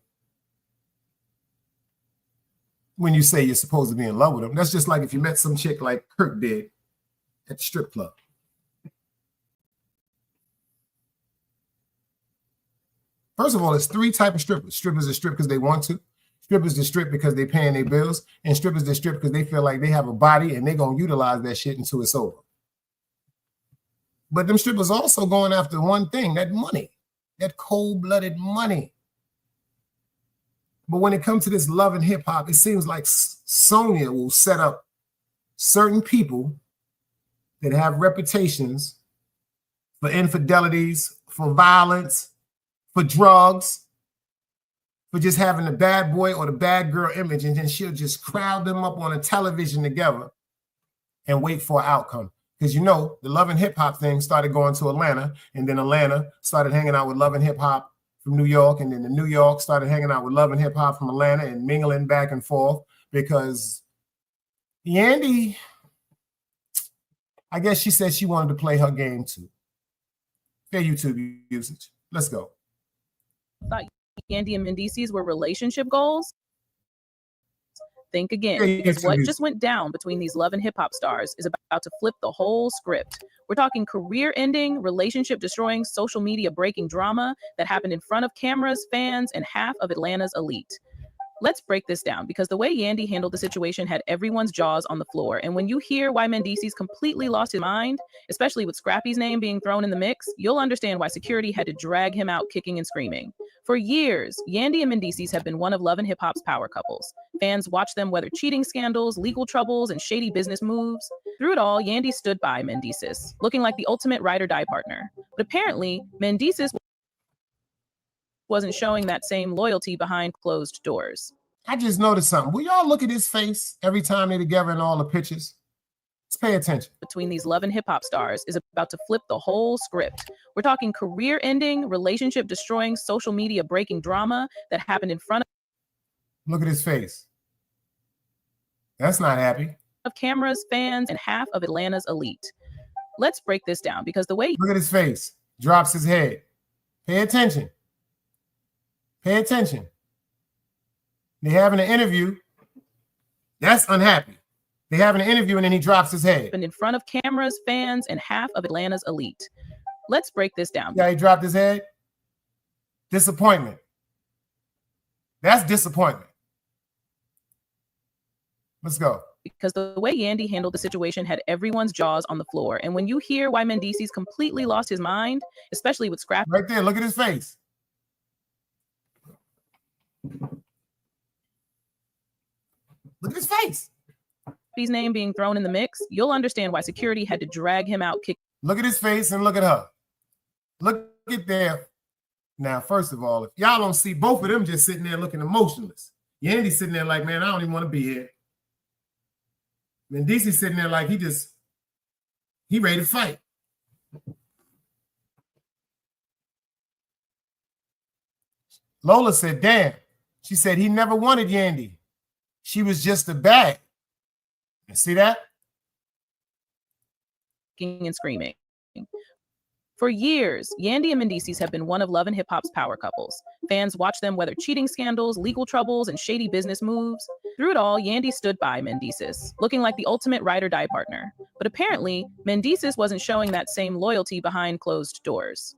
when you say you're supposed to be in love with them. That's just like if you met some chick like Kirk did at the strip club. First of all, there's three types of strippers. Strippers that strip because they want to. Strippers that strip because they paying their bills. And strippers that strip because they feel like they have a body and they're going to utilize that shit until it's over. But them strippers also going after one thing, that money, that cold-blooded money. But when it comes to this love and hip hop, it seems like Sonya will set up certain people that have reputations for infidelities, for violence, for drugs, for just having the bad boy or the bad girl image, and then she'll just crowd them up on a television together and wait for an outcome. Because you know, the love and hip hop thing started going to Atlanta, and then Atlanta started hanging out with love and hip hop from New York, and then the New York started hanging out with love and hip hop from Atlanta and mingling back and forth because Yandy, I guess she said she wanted to play her game too. Fair YouTube usage. Let's go. Thought Yandy and Mendices were relationship goals? Think again, because what just went down between these love and hip hop stars is about to flip the whole script. We're talking career-ending, relationship-destroying, social media-breaking drama that happened in front of cameras, fans, and half of Atlanta's elite. Let's break this down, because the way Yandy handled the situation had everyone's jaws on the floor. And when you hear why Mendices completely lost his mind, especially with Scrappy's name being thrown in the mix, you'll understand why security had to drag him out kicking and screaming. For years, Yandy and Mendices have been one of love and hip hop's power couples. Fans watch them weather cheating scandals, legal troubles, and shady business moves. Through it all, Yandy stood by Mendices, looking like the ultimate ride or die partner. But apparently, Mendices wasn't showing that same loyalty behind closed doors. I just noticed something. Will y'all look at his face every time they're together in all the pictures? Let's pay attention. Between these love and hip hop stars is about to flip the whole script. We're talking career-ending, relationship-destroying, social media-breaking drama that happened in front Look at his face. That's not happy. of cameras, fans, and half of Atlanta's elite. Let's break this down, because the way Look at his face. Drops his head. Pay attention. Pay attention. They're having an interview. That's unhappy. They're having an interview and then he drops his head. happened in front of cameras, fans, and half of Atlanta's elite. Let's break this down. Yeah, he dropped his head. Disappointment. That's disappointment. Let's go. Because the way Yandy handled the situation had everyone's jaws on the floor. And when you hear why Mendices completely lost his mind, especially with Scrappy, Right there, look at his face. Look at his face. Scrappy's name being thrown in the mix, you'll understand why security had to drag him out kicking Look at his face and look at her. Look at there. Now, first of all, if y'all don't see both of them just sitting there looking emotionless. Yandy's sitting there like, man, I don't even want to be here. Mendices sitting there like he ready to fight. Lola said, damn. She said he never wanted Yandy. She was just a bag. You see that? and screaming. For years, Yandy and Mendices have been one of love and hip hop's power couples. Fans watch them weather cheating scandals, legal troubles, and shady business moves. Through it all, Yandy stood by Mendices, looking like the ultimate ride or die partner. But apparently, Mendices wasn't showing that same loyalty behind closed doors.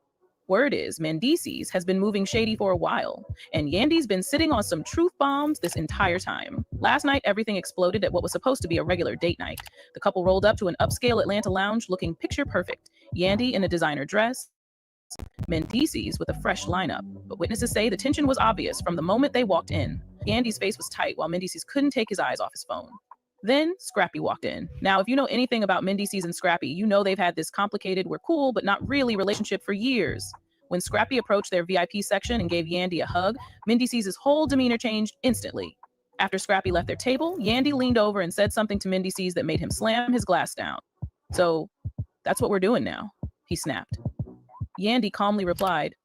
Word is, Mendices has been moving shady for a while, and Yandy's been sitting on some truth bombs this entire time. Last night, everything exploded at what was supposed to be a regular date night. The couple rolled up to an upscale Atlanta lounge looking picture perfect. Yandy in a designer dress, Mendices with a fresh lineup. But witnesses say the tension was obvious from the moment they walked in. Yandy's face was tight while Mendices couldn't take his eyes off his phone. Then Scrappy walked in. Now, if you know anything about Mendices and Scrappy, you know they've had this complicated, we're cool, but not really relationship for years. When Scrappy approached their VIP section and gave Yandy a hug, Mendices' whole demeanor changed instantly. After Scrappy left their table, Yandy leaned over and said something to Mendices that made him slam his glass down. So, that's what we're doing now, he snapped. Yandy calmly replied,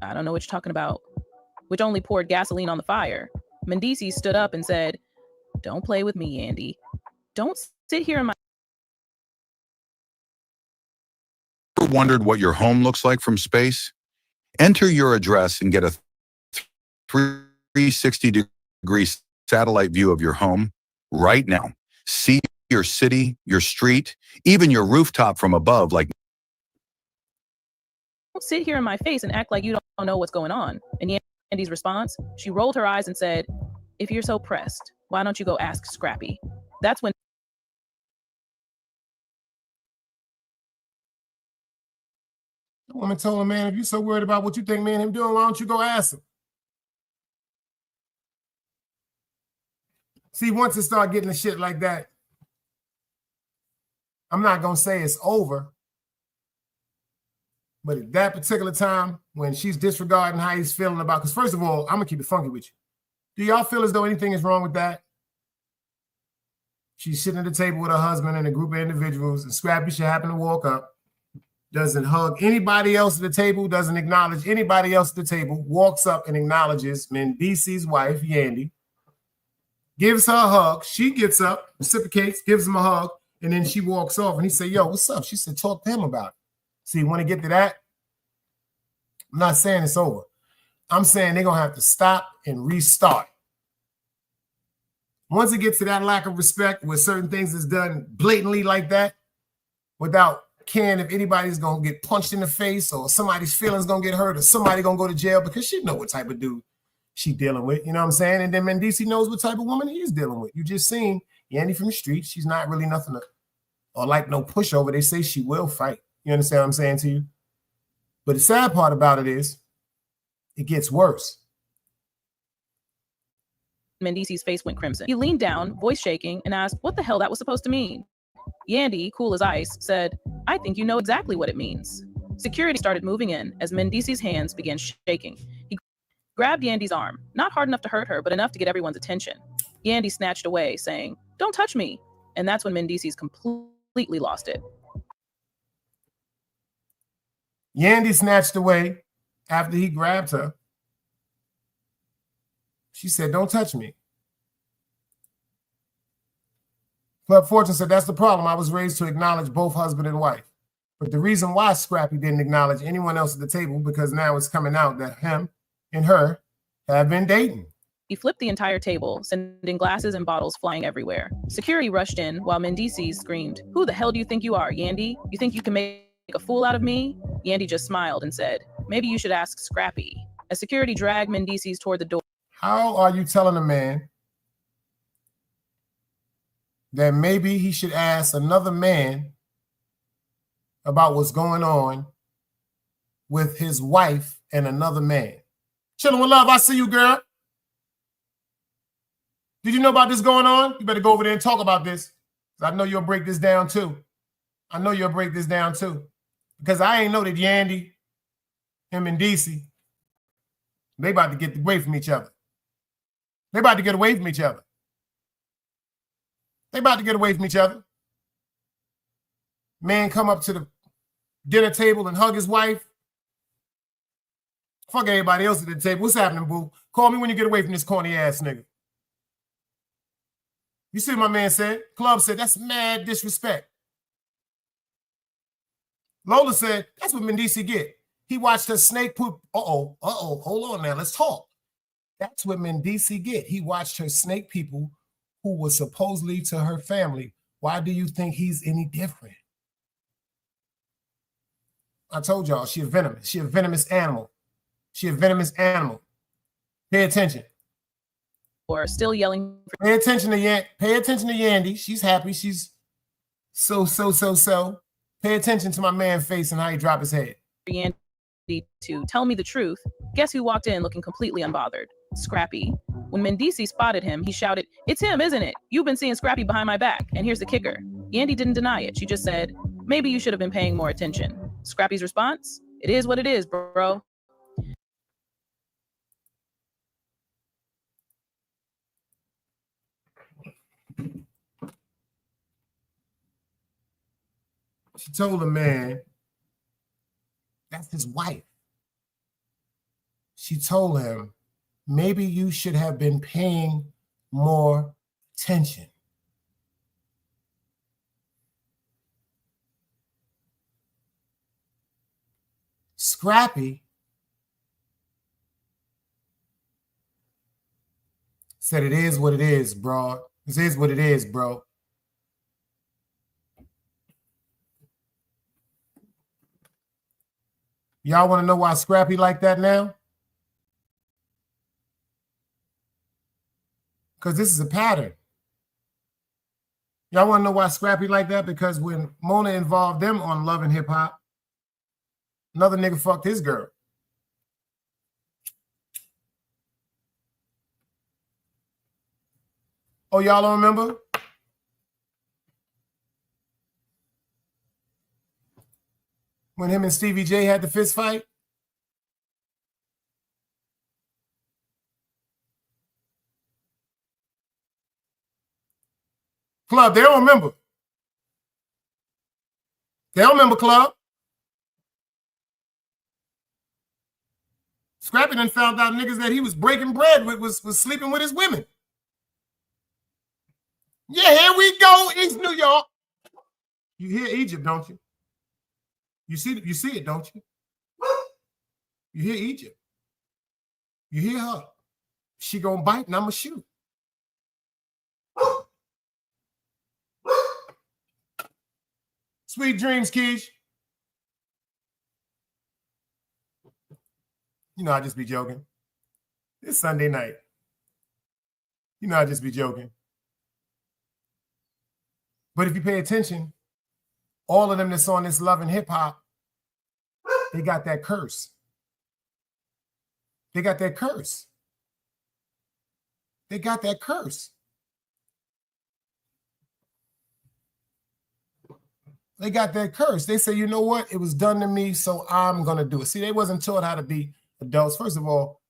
I don't know what you're talking about, which only poured gasoline on the fire. Mendices stood up and said, don't play with me, Yandy. Don't sit here in my... Ever wondered what your home looks like from space? Enter your address and get a 360-degree satellite view of your home right now. See your city, your street, even your rooftop from above like... Don't sit here in my face and act like you don't know what's going on. And Yandy's response, she rolled her eyes and said, if you're so pressed, why don't you go ask Scrappy? That's when... The woman told him, man, if you're so worried about what you think me and him doing, why don't you go ask him? See, once it start getting the shit like that, I'm not going to say it's over. But at that particular time, when she's disregarding how he's feeling about, because first of all, I'm going to keep it funky with you. Do y'all feel as though anything is wrong with that? She's sitting at the table with her husband and a group of individuals, and Scrappy should happen to walk up, doesn't hug anybody else at the table, doesn't acknowledge anybody else at the table, walks up and acknowledges Mendice's wife, Yandy, gives her a hug. She gets up, reciprocates, gives him a hug, and then she walks off. And he said, yo, what's up? She said, talk to him about it. See, you want to get to that? I'm not saying it's over. I'm saying they're going to have to stop and restart. Once it gets to that lack of respect where certain things is done blatantly like that, without caring if anybody's going to get punched in the face or somebody's feelings going to get hurt or somebody going to go to jail, because she know what type of dude she dealing with, you know what I'm saying? And then Mendice knows what type of woman he is dealing with. You just seen Yandy from the street. She's not really nothing or like no pushover. They say she will fight. You understand what I'm saying to you? But the sad part about it is it gets worse. Mendice's face went crimson. He leaned down, voice shaking, and asked what the hell that was supposed to mean. Yandy, cool as ice, said, I think you know exactly what it means. Security started moving in as Mendice's hands began shaking. He grabbed Yandy's arm, not hard enough to hurt her, but enough to get everyone's attention. Yandy snatched away, saying, don't touch me. And that's when Mendice's completely lost it. Yandy snatched away after he grabbed her. She said, don't touch me. Club Fortune said, that's the problem. I was raised to acknowledge both husband and wife. But the reason why Scrappy didn't acknowledge anyone else at the table, because now it's coming out that him and her have been dating. He flipped the entire table, sending glasses and bottles flying everywhere. Security rushed in while Mendice screamed, who the hell do you think you are, Yandy? You think you can make a fool out of me? Yandy just smiled and said, maybe you should ask Scrappy. As security dragged Mendice toward the door. How are you telling a man that maybe he should ask another man about what's going on with his wife and another man? Chilling with love, I see you, girl. Did you know about this going on? You better go over there and talk about this. I know you'll break this down too. I know you'll break this down too. Because I ain't know that Yandy, him and DC, they about to get away from each other. They about to get away from each other. They about to get away from each other. Man come up to the dinner table and hug his wife. Fuck everybody else at the table. What's happening, boo? Call me when you get away from this corny ass nigga. You see what my man said? Club said, that's mad disrespect. Lola said, that's what Mendice get. He watched her snake poop. Hold on now, let's talk. That's what Mendice get. He watched her snake people who was supposedly to her family. Why do you think he's any different? I told y'all, she a venomous animal. She a venomous animal. Pay attention. Or still yelling. Pay attention to Yandy. She's happy. She's so. Pay attention to my man's face and how he dropped his head. Yandy to tell me the truth. Guess who walked in looking completely unbothered? Scrappy. When Mendici spotted him, he shouted, "It's him, isn't it? You've been seeing Scrappy behind my back." And here's the kicker. Yandy didn't deny it. She just said, "Maybe you should have been paying more attention." Scrappy's response? "It is what it is, bro." She told the man, that's his wife. She told him, maybe you should have been paying more attention. Scrappy said, it is what it is, bro. This is what it is, bro. Y'all want to know why Scrappy like that now? Because this is a pattern. Y'all want to know why Scrappy like that? Because when Mona involved them on Love and Hip Hop, another nigga fucked his girl. Oh, y'all don't remember? When him and Stevie J had the fist fight? Club, they don't remember. They don't remember, Club. Scrappy done found out niggas that he was breaking bread with was sleeping with his women. Yeah, here we go, East New York. You hear Egypt, don't you? You see it, don't you? You hear Egypt. You hear her. She gonna bite and I'ma shoot. Sweet dreams, Keish. You know I just be joking. It's Sunday night. You know I just be joking. But if you pay attention, all of them that's on this Love and Hip Hop, they got that curse. They got that curse. They got that curse. They got that curse. They say, you know what? It was done to me, so I'm going to do it. See, they wasn't taught how to be adults. First of all,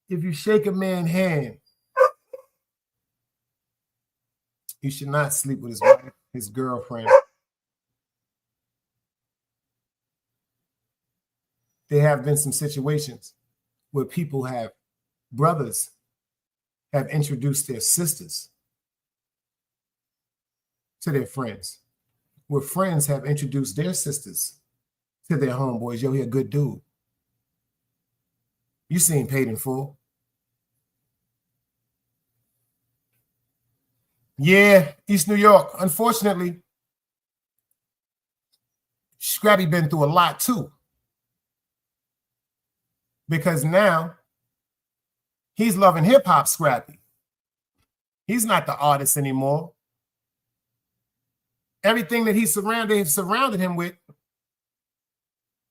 if you shake a man's hand, you should not sleep with his wife, his girlfriend. There have been some situations where people brothers have introduced their sisters to their friends, where friends have introduced their sisters to their homeboys. Yo, he a good dude. You seen Paid in Full. Yeah, East New York. Unfortunately, Scrappy been through a lot too. Because now he's loving hip hop Scrappy. He's not the artist anymore. Everything that they've surrounded him with,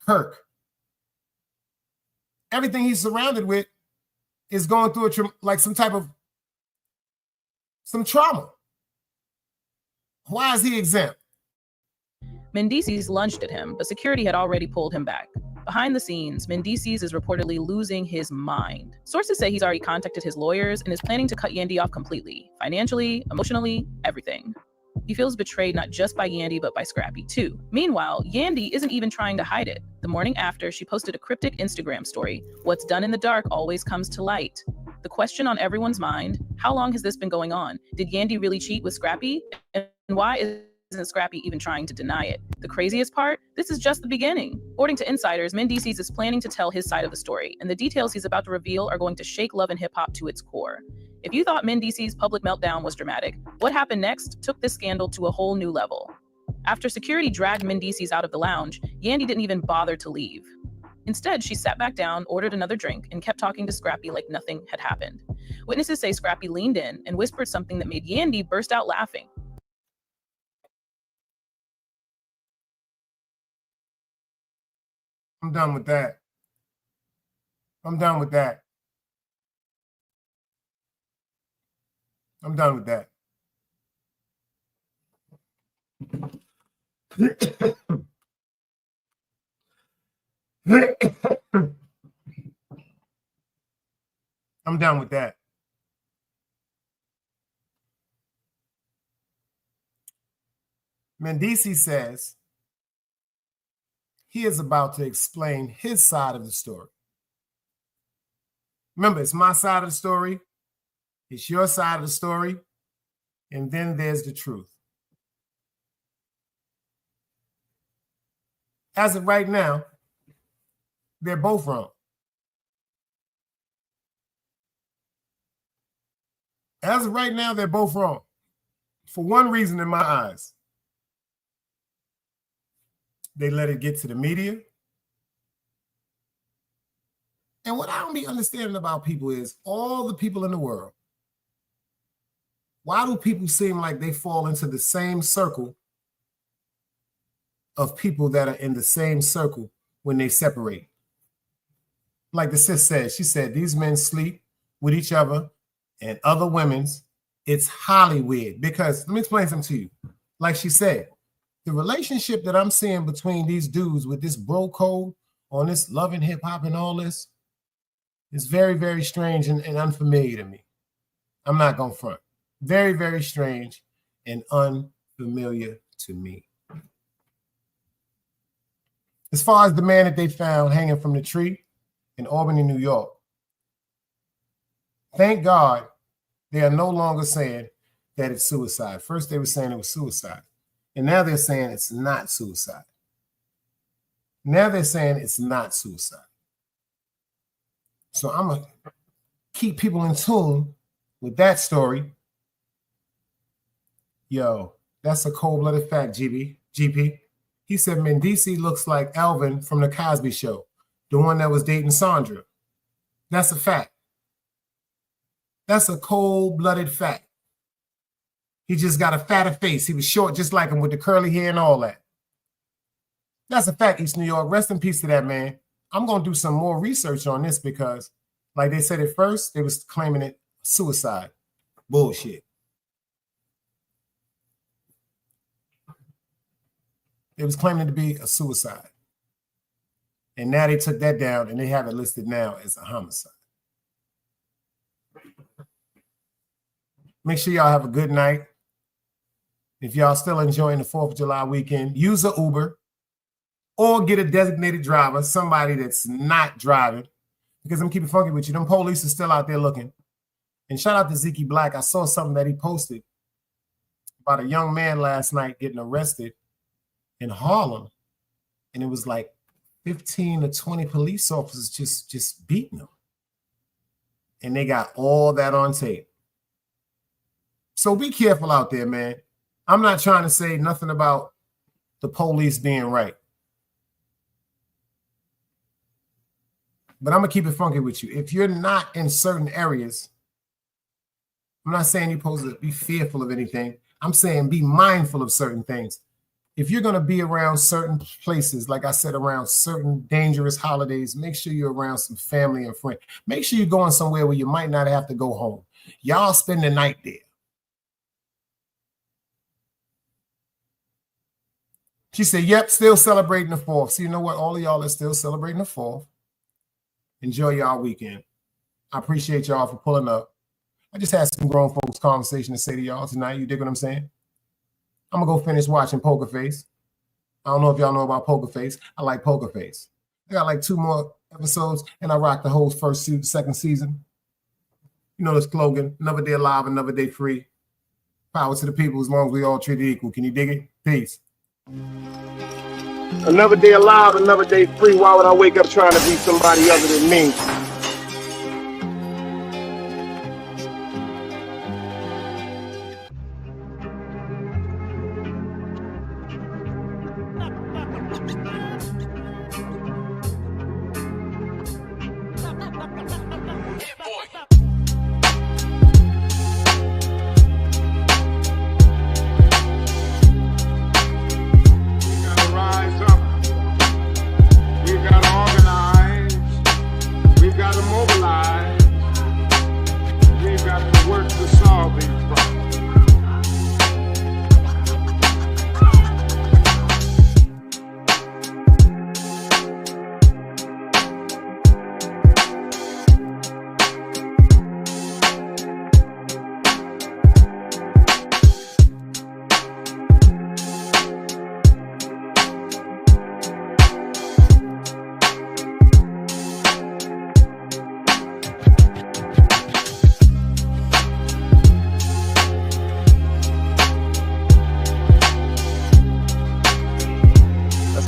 Kirk. Everything he's surrounded with is going through some trauma. Why is he exempt? Mendicis lunged at him, but security had already pulled him back. Behind the scenes, Mendicis is reportedly losing his mind. Sources say he's already contacted his lawyers and is planning to cut Yandy off completely. Financially, emotionally, everything. He feels betrayed not just by Yandy, but by Scrappy too. Meanwhile, Yandy isn't even trying to hide it. The morning after, she posted a cryptic Instagram story. What's done in the dark always comes to light. The question on everyone's mind, how long has this been going on? Did Yandy really cheat with Scrappy? And why isn't Scrappy even trying to deny it? The craziest part? This is just the beginning. According to insiders, Mendicis is planning to tell his side of the story, and the details he's about to reveal are going to shake Love and Hip Hop to its core. If you thought Mendicis' public meltdown was dramatic, what happened next took this scandal to a whole new level. After security dragged Mendicis out of the lounge, Yandy didn't even bother to leave. Instead, she sat back down, ordered another drink, and kept talking to Scrappy like nothing had happened. Witnesses say Scrappy leaned in and whispered something that made Yandy burst out laughing. I'm done with that. I'm done with that. I'm done with that. I'm done with that. Mendici says he is about to explain his side of the story. Remember, it's my side of the story, it's your side of the story, and then there's the truth. As of right now, they're both wrong. As of right now, they're both wrong. For one reason in my eyes. They let it get to the media. And what I don't be understanding about people is all the people in the world. Why do people seem like they fall into the same circle of people that are in the same circle when they separate? Like the sis said, she said, these men sleep with each other and other women's. It's Hollywood. Because let me explain something to you. Like she said, the relationship that I'm seeing between these dudes with this bro code on this love and hip hop and all this is very, very strange and unfamiliar to me. I'm not going to front. Very, very strange and unfamiliar to me. As far as the man that they found hanging from the tree in Albany, New York, thank God they are no longer saying that it's suicide. First, they were saying it was suicide. And now they're saying it's not suicide. Now they're saying it's not suicide. So I'm going to keep people in tune with that story. Yo, that's a cold-blooded fact, GP. He said Mendici looks like Alvin from The Cosby Show, the one that was dating Sandra. That's a fact. That's a cold-blooded fact. He just got a fatter face. He was short just like him with the curly hair and all that. That's a fact, East New York. Rest in peace to that man. I'm going to do some more research on this because, like they said at first, they was claiming it suicide. Bullshit. It was claiming to be a suicide. And now they took that down and they have it listed now as a homicide. Make sure y'all have a good night. If y'all still enjoying the 4th of July weekend, use an Uber or get a designated driver, somebody that's not driving, because I'm keeping funky with you. Them police are still out there looking. And shout out to Zeke Black. I saw something that he posted about a young man last night getting arrested in Harlem. And it was like 15 to 20 police officers just beating him. And they got all that on tape. So be careful out there, man. I'm not trying to say nothing about the police being right. But I'm going to keep it funky with you. If you're not in certain areas, I'm not saying you're supposed to be fearful of anything. I'm saying be mindful of certain things. If you're going to be around certain places, like I said, around certain dangerous holidays, make sure you're around some family and friends. Make sure you're going somewhere where you might not have to go home. Y'all spend the night there. She said, yep, still celebrating the 4th. So you know what? All of y'all are still celebrating the 4th. Enjoy y'all weekend. I appreciate y'all for pulling up. I just had some grown folks conversation to say to y'all tonight. You dig what I'm saying? I'm going to go finish watching Poker Face. I don't know if y'all know about Poker Face. I like Poker Face. I got like 2 more episodes, and I rocked the whole second season. You know the slogan, another day alive, another day free. Power to the people as long as we all treated equal. Can you dig it? Peace. Another day alive, another day free. Why would I wake up trying to be somebody other than me?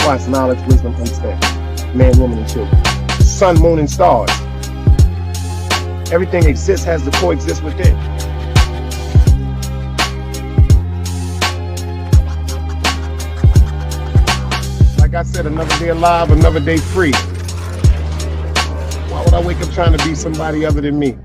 why it's knowledge, wisdom, understanding. Man, woman, and children. Sun, moon, and stars. Everything exists, has to coexist within. Like I said, another day alive, another day free. Why would I wake up trying to be somebody other than me?